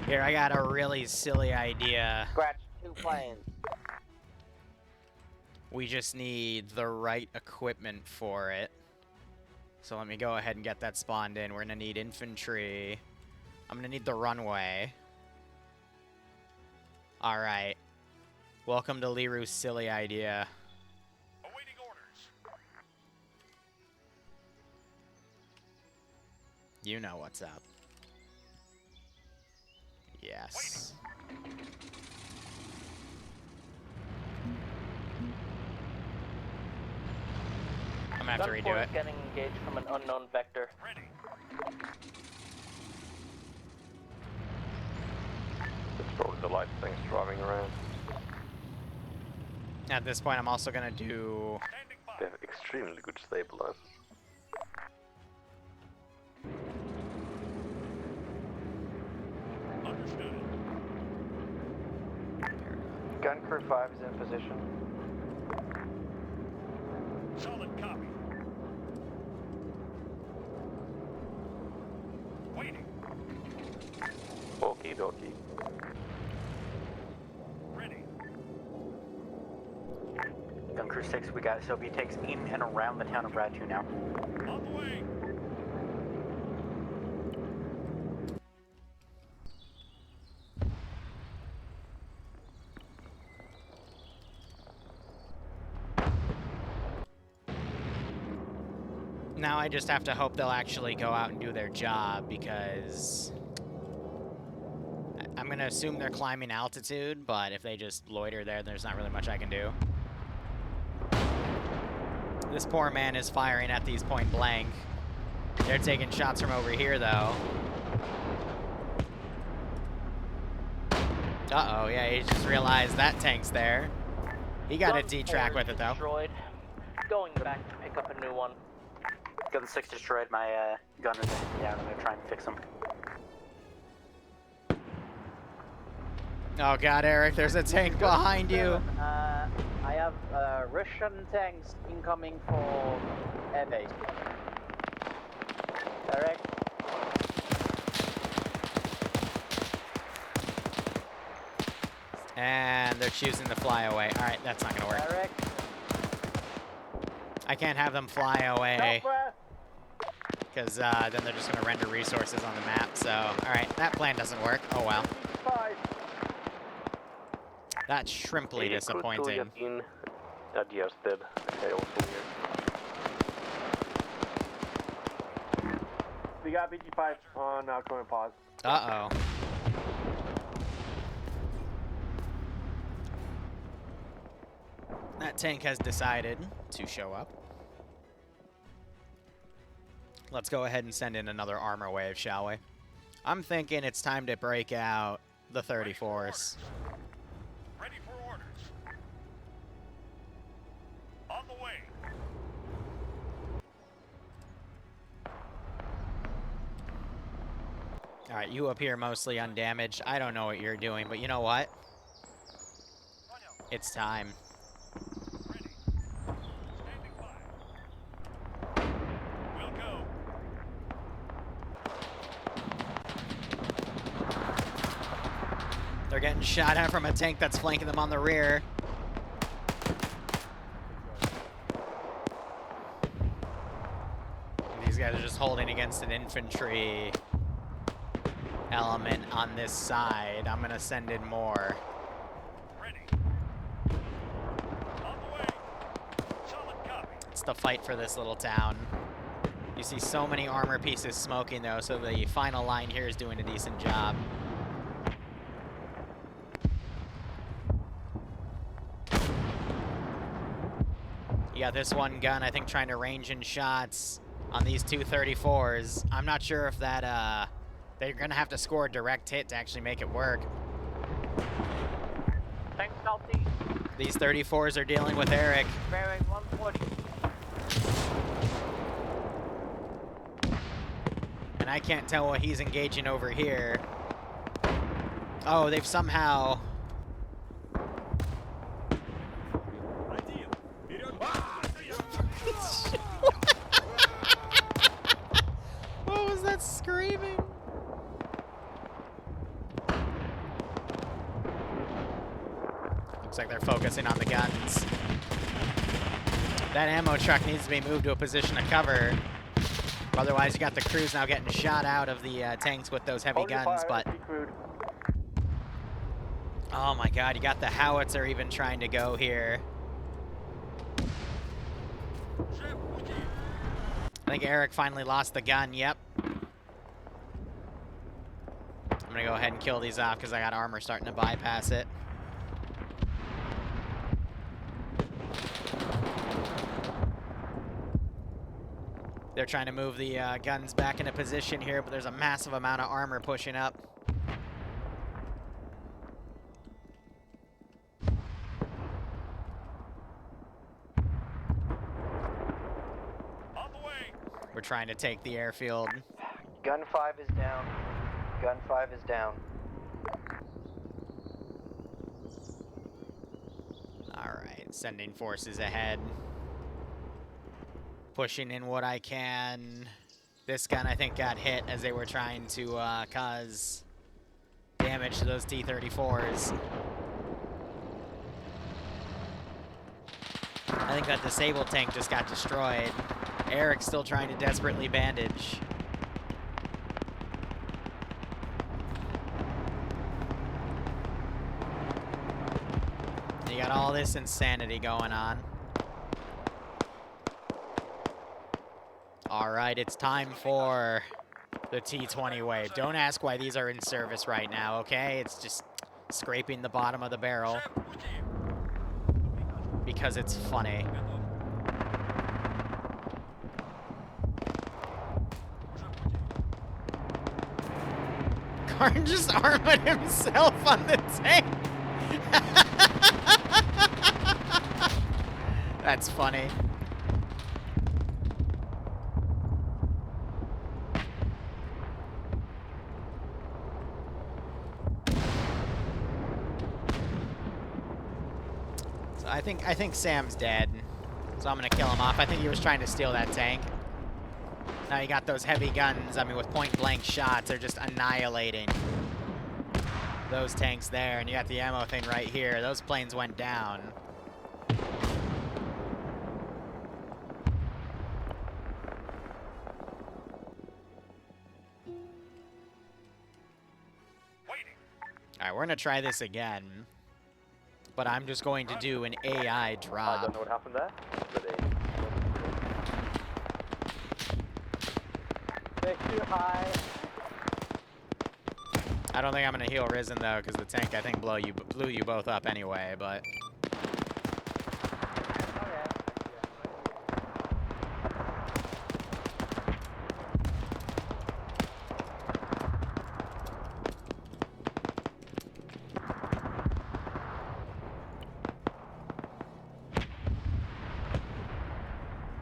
Here, I got a really silly idea. Scratch 2 planes. We just need the right equipment for it. So let me go ahead and get that spawned in. We're going to need infantry. I'm going to need the runway. All right. Welcome to Liru's silly idea. Awaiting orders. You know what's up. Yes. I'm gonna have to redo it. Getting engaged from an unknown vector. Ready. It's probably the light things driving around. At this point, I'm also gonna do... They have extremely good stabilizers. Understood. Gun crew 5 is in position. Solid copy. Waiting. Okie dokie. Ready. Gun crew 6, we got Soviet tanks in and around the town of Ratu now. On the way. Now I just have to hope they'll actually go out and do their job, because I'm gonna assume they're climbing altitude, but if they just loiter there, there's not really much I can do. This poor man is firing at these point blank. They're taking shots from over here, though. Uh-oh, yeah, he just realized that tank's there. He got a D-track with it, though. Destroyed. Going back to pick up a new one. Gun 6 destroyed, my gunners down. I'm gonna try and fix them. Oh god, Eric, there's a tank behind you. I have Russian tanks incoming for air base. Direct. And they're choosing to fly away. Alright, that's not gonna work. Direct. I can't have them fly away, because then they're just gonna render resources on the map, so... Alright, that plan doesn't work. Oh well. That's shrimply disappointing. Adjusted. Okay, also here. We got BG5 on outgoing pause. Uh-oh. That tank has decided to show up. Let's go ahead and send in another armor wave, shall we? I'm thinking it's time to break out the 34s. Ready for orders. On the way. Alright, you appear mostly undamaged. I don't know what you're doing, but you know what? It's time. Ready. Standing by. We'll go. They're getting shot at from a tank that's flanking them on the rear. And these guys are just holding against an infantry element on this side. I'm gonna send in more. Ready. On the way. Solid copy. It's the fight for this little town. You see so many armor pieces smoking, though, so the final line here is doing a decent job. You got this one gun, I think, trying to range in shots on these two 34s. I'm not sure if that They're gonna have to score a direct hit to actually make it work. Tank southeast. These 34s are dealing with Eric. Bearing 140. And I can't tell what he's engaging over here. Oh, they've somehow... What was that screaming? Looks like they're focusing on the guns. That ammo truck needs to be moved to a position of cover. Otherwise, you got the crews now getting shot out of the tanks with those heavy guns, but... Oh my god, you got the howitzer even trying to go here. I think Eric finally lost the gun, yep. I'm gonna go ahead and kill these off because I got armor starting to bypass it. They're trying to move the guns back into position here, but there's a massive amount of armor pushing up. We're trying to take the airfield. Gun 5 is down. Gun 5 is down. Alright, sending forces ahead. Pushing in what I can. This gun, I think, got hit as they were trying to cause damage to those T-34s. I think that disabled tank just got destroyed. Eric's still trying to desperately bandage. You got all this insanity going on. Alright, it's time for the T-20 wave. Don't ask why these are in service right now, okay? It's just scraping the bottom of the barrel. Because it's funny. Karn just armored himself on the tank. That's funny. So I think Sam's dead. So I'm gonna kill him off. I think he was trying to steal that tank. Now you got those heavy guns, I mean, with point-blank shots, they're just annihilating those tanks there. And you got the ammo thing right here. Those planes went down. Alright, we're gonna try this again. But I'm just going to do an AI drop. I don't know what happened there. They're too high. I don't think I'm gonna heal Risen though, because the tank I think blew you both up anyway. But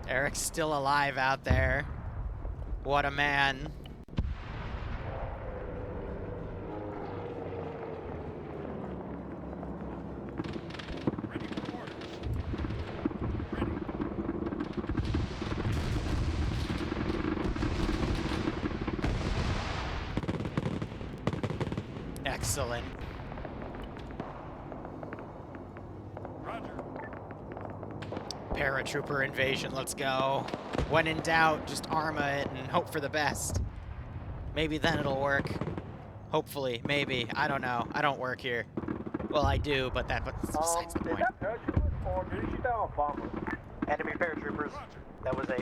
Eric's still alive out there. What a man. Excellent. Paratrooper invasion, let's go. When in doubt, just arma it and hope for the best. Maybe then it'll work. Hopefully, maybe. I don't know. I don't work here. Well, I do, but that's besides the point. Is that paratroopers or did you shoot down a bomber? Enemy paratroopers. That was a.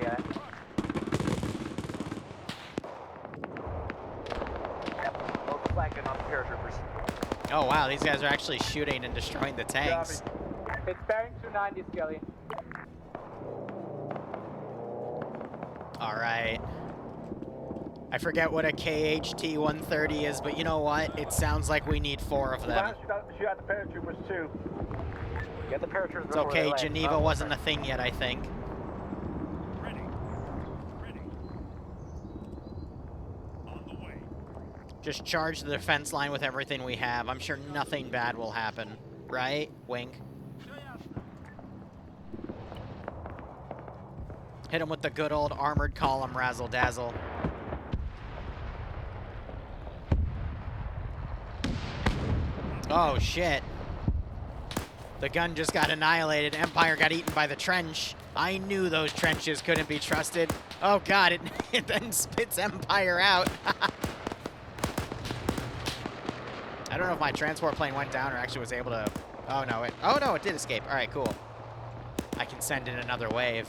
Yep, no flagging on the paratroopers. Oh wow, these guys are actually shooting and destroying the tanks. It's bearing 290, Skelly. All right. I forget what a KHT-130 is, but you know what? It sounds like we need 4 of them. Shoot out the paratroopers too. Get the paratroopers It's before they okay, land. Geneva wasn't a thing yet, I think. Ready. Ready. On the way. Just charge the defense line with everything we have. I'm sure nothing bad will happen. Right? Wink. Hit him with the good old armored column razzle-dazzle. Oh, shit. The gun just got annihilated. Empire got eaten by the trench. I knew those trenches couldn't be trusted. Oh, God, it then spits Empire out. I don't know if my transport plane went down or actually was able to... Oh, no, it did escape. All right, cool. I can send in another wave.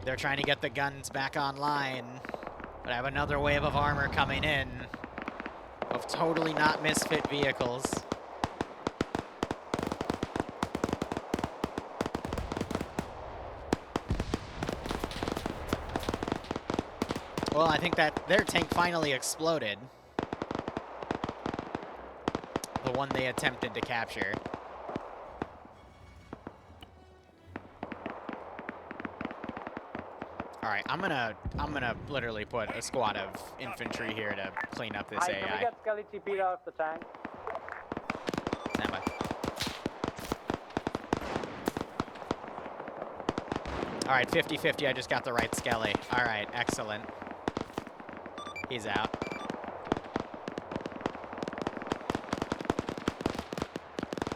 They're trying to get the guns back online. But I have another wave of armor coming in. Of totally not misfit vehicles. Well, I think that their tank finally exploded. The one they attempted to capture. Alright, I'm gonna literally put a squad of infantry here to clean up this Can we AI. get Skelly TP'd out of the tank? Stand by. Alright, 50-50, I just got the right Skelly. Alright, excellent. He's out.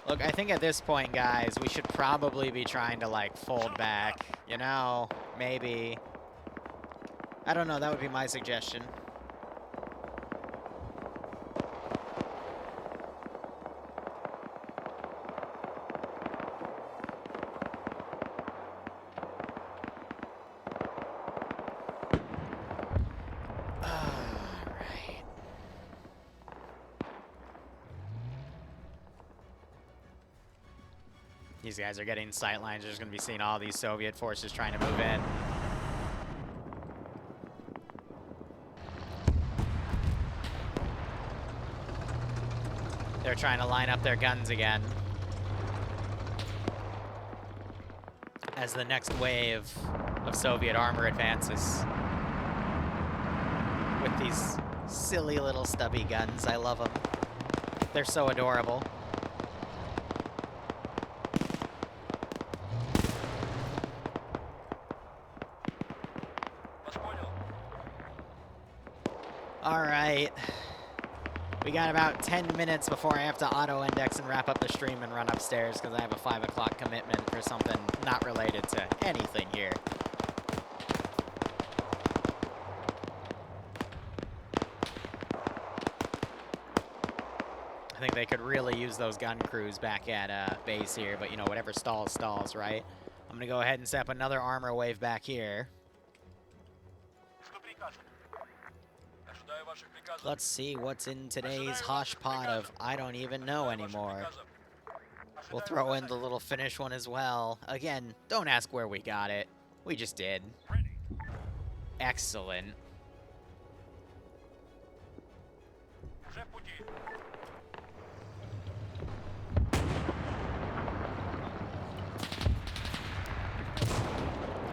Look, I think at this point, guys, we should probably be trying to, like, fold back. You know, maybe. I don't know, that would be my suggestion. These guys are getting sight lines. They're just going to be seeing all these Soviet forces trying to move in. They're trying to line up their guns again. As the next wave of Soviet armor advances. With these silly little stubby guns. I love them. They're so adorable. Alright. We got about 10 minutes before I have to auto-index and wrap up the stream and run upstairs because I have a 5 o'clock commitment for something not related to anything here. I think they could really use those gun crews back at base here, but you know, whatever stalls, stalls, right? I'm gonna go ahead and set up another armor wave back here. Let's see what's in today's hodgepodge of I don't even know anymore. We'll throw in the little Finnish one as well. Again, don't ask where we got it. We just did. Excellent.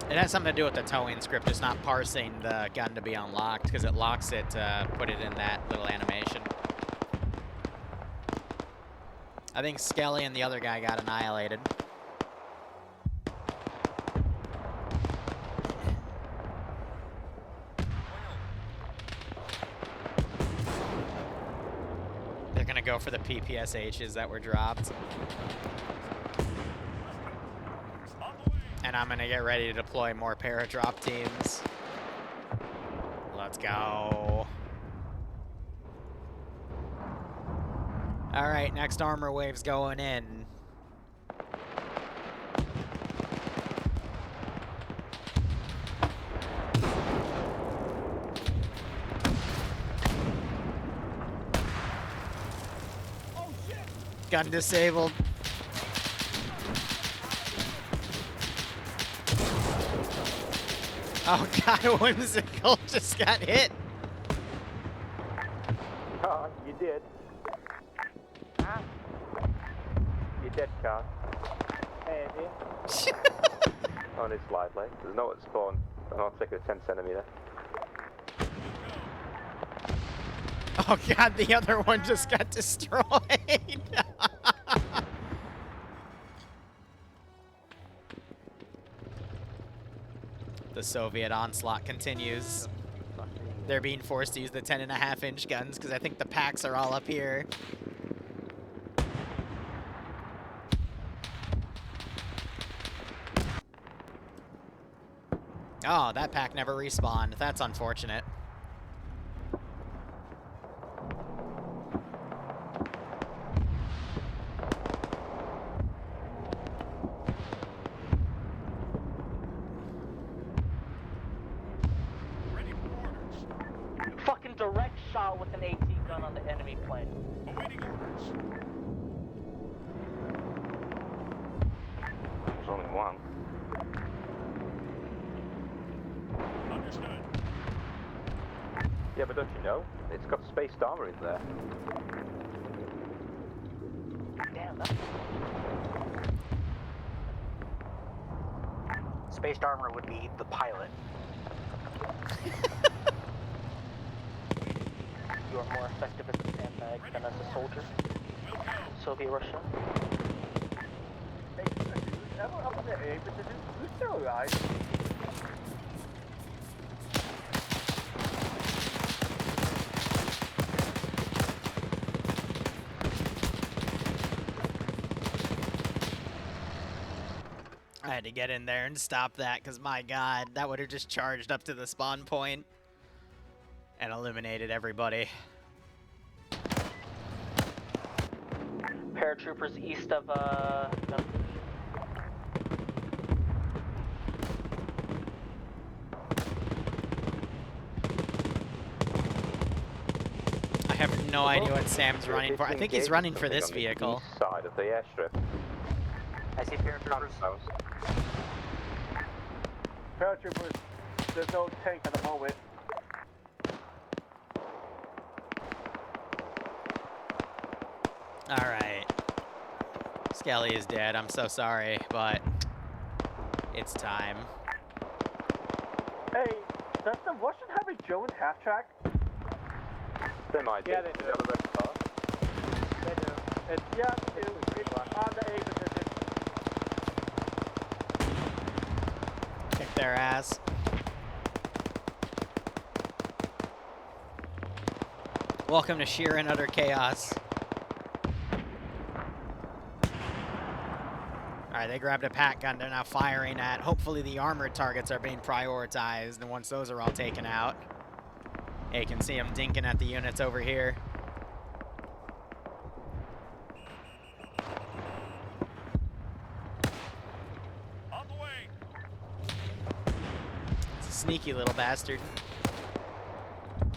It has something to do with the towing script, just not parsing the gun to be unlocked, because it locks it to put it in that little animation. I think Skelly and the other guy got annihilated. They're gonna go for the PPSHs that were dropped. And I'm gonna get ready to deploy more paradrop teams. Let's go. Alright, next armor wave's going in. Gun disabled. Oh god, Whimsical just got hit. Oh, you did. You're dead, car. Hey, dude. Only slightly. There's no at spawn. I'm not taking a 10 centimeter. Oh god, the other one just got destroyed. The Soviet onslaught continues. They're being forced to use the 10.5-inch guns because I think the PAKs are all up here. Oh, that PAK never respawned. That's unfortunate. Ready for orders. Fucking direct shot with an AT gun on the enemy plane. Awaiting orders. There's only one. Understood. Yeah, but don't you know? It's got spaced armor in there. Damn, that's... Spaced armor would be the pilot. You are more effective as a sandbag than as a soldier. Soviet Russia. Hey, who's ever up in the A position? Who's still alive? I had to get in there and stop that because, my god, that would have just charged up to the spawn point and eliminated everybody. Paratroopers east of, I have no idea what Sam's running for. I think he's running for this On the vehicle. east side of the airstrip. I see paratroopers. Paratroopers, there's no tank at the moment. Alright. Skelly is dead. I'm so sorry, but it's time. Hey, does the Russian have a Jones half track? They might do. Yeah, they do. Is that a red car? They do. It's Yeah, it's on the A position. Kick their ass. Welcome to sheer and utter chaos. Alright, they grabbed a PAK gun they're now firing at. Hopefully the armored targets are being prioritized, and once those are all taken out, you can see them dinking at the units over here. On the way. It's a sneaky little bastard.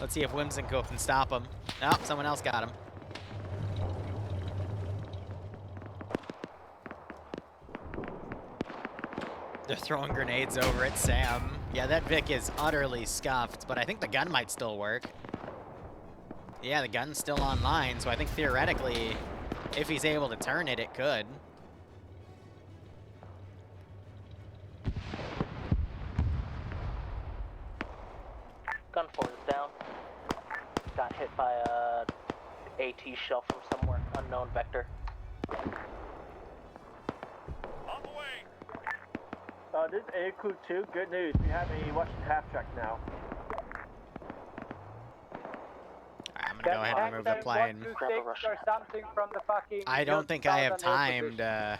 Let's see if Whimsical can stop him. Oh, someone else got him. They're throwing grenades over at Sam. Yeah, that Vic is utterly scuffed, but I think the gun might still work. Yeah, the gun's still online, so I think theoretically, if he's able to turn it, it could. Gun 4 is down. Got hit by a AT shell from somewhere, unknown vector. On the way. This is A Crew 2, good news. We have a Russian half track now. I'm gonna go ahead and move the plane. Or something from the fucking I don't think I have southern time position. to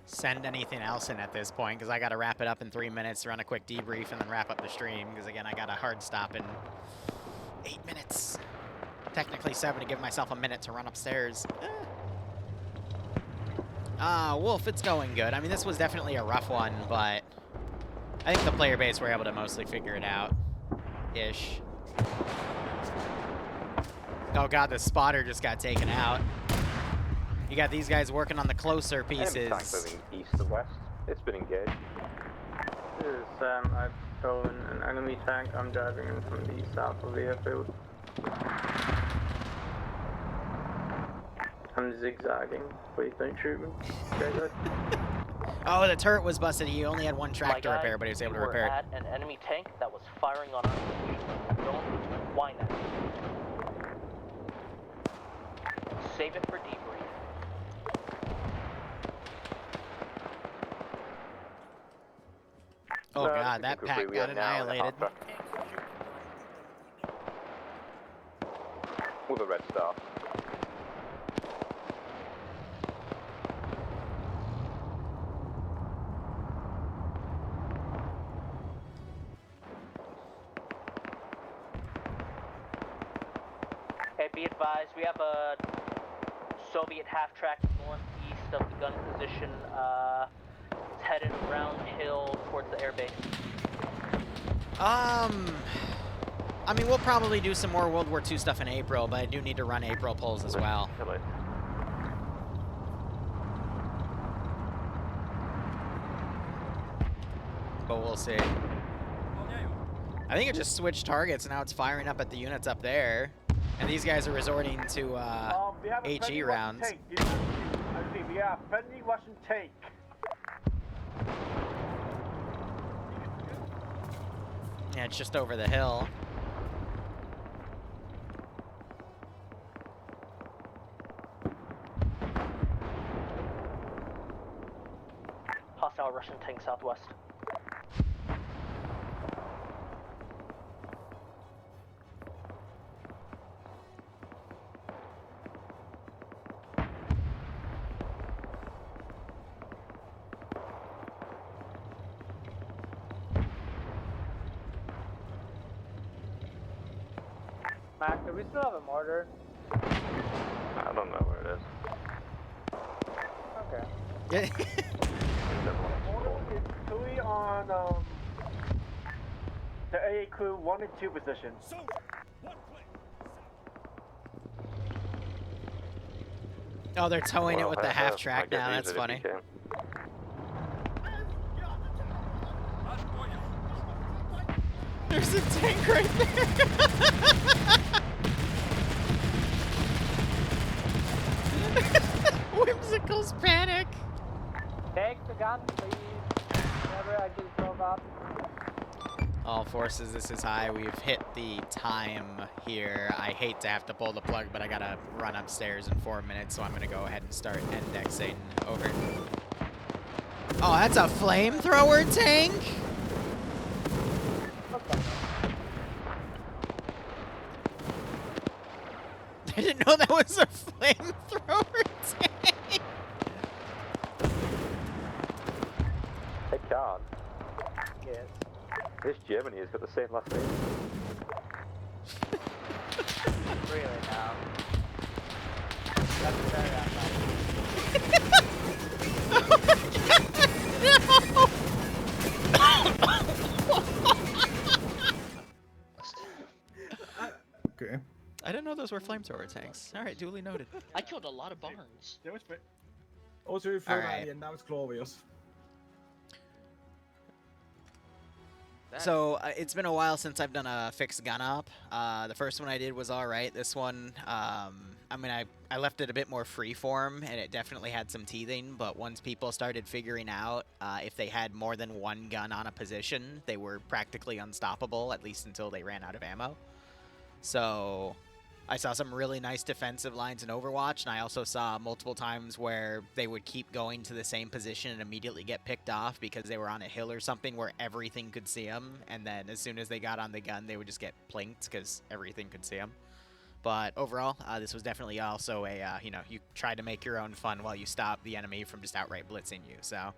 send anything else in at this point, because I gotta wrap it up in 3 minutes, run a quick debrief, and then wrap up the stream, because again, I got a hard stop in 8 minutes. Technically 7 to give myself a minute to run upstairs. Wolf, it's going good. I mean, this was definitely a rough one, but I think the player base were able to mostly figure it out. Ish. Oh god, the spotter just got taken out. You got these guys working on the closer Enemy tank pieces. moving east to west. It's been engaged. This is Sam. I've stolen an enemy tank. I'm driving in from the south of the airfield. I'm zigzagging. Please don't shoot me. Okay, good. Oh, the turret was busted. He only had one track My to guy, repair, but he was able to you were repair it. at an enemy tank that was firing on our position. Don't whine at me. Save it for debrief. Oh god, that pack got annihilated. With a red star. Hey, be advised, we have a Soviet half-track northeast of the gun position. It's headed around hill towards the airbase. I mean, we'll probably do some more World War II stuff in April, but I do need to run April polls as well. But we'll see. I think it just switched targets, and now it's firing up at the units up there. And these guys are resorting to HE rounds. I see, we have friendly Russian tank. Yeah, it's just over the hill. Hostile Russian tank southwest. Mac, do we still have a mortar? I don't know where it is. Okay. It's fully on the AA crew 1 and 2 position. Oh, they're towing it Well, with the I half track guess now. use That's it if funny. you can. There's a tank right there. Whimsical's panic. Take the gun, please. Whenever I just drove up. All forces, this is high. We've hit the time here. I hate to have to pull the plug, but I gotta run upstairs in 4 minutes, so I'm gonna go ahead and start indexing. Over. Oh, that's a flamethrower tank? I didn't know that was a flamethrower tank. Hey, Khan. Yes. This Germany has got the same last name. Really now. That's very Okay. I didn't know those were flamethrower tanks. All right, duly noted. I killed a lot of barns. Also, we flew All right. that in. That was glorious. So it's been a while since I've done a fixed gun op. The first one I did was all right. This one, I mean, I left it a bit more freeform, and it definitely had some teething. But once people started figuring out if they had more than one gun on a position, they were practically unstoppable, at least until they ran out of ammo. So I saw some really nice defensive lines in Overwatch, and I also saw multiple times where they would keep going to the same position and immediately get picked off because they were on a hill or something where everything could see them, and then as soon as they got on the gun, they would just get plinked because everything could see them. But overall, this was definitely also a, you know, you try to make your own fun while you stop the enemy from just outright blitzing you, so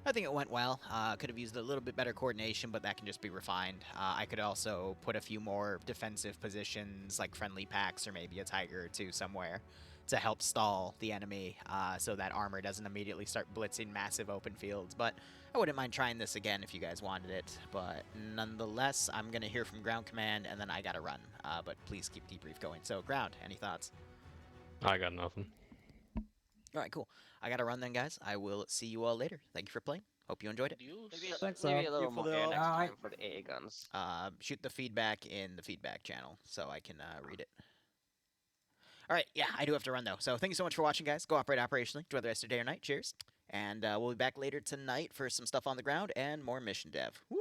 I think it went well. Could have used a little bit better coordination, but that can just be refined. I could also put a few more defensive positions, like friendly packs or maybe a tiger or two somewhere, to help stall the enemy so that armor doesn't immediately start blitzing massive open fields. But I wouldn't mind trying this again if you guys wanted it. But nonetheless, I'm going to hear from Ground Command, and then I got to run. But please keep debrief going. So, Ground, any thoughts? I got nothing. All right, cool. I got to run then, guys. I will see you all later. Thank you for playing. Hope you enjoyed it. Maybe a little more air next time for the AA guns. Shoot the feedback in the feedback channel so I can read it. All right, yeah, I do have to run, though. So thank you so much for watching, guys. Go operate operationally. Enjoy the rest of your day or night. Cheers. And we'll be back later tonight for some stuff on the ground and more mission dev. Woo!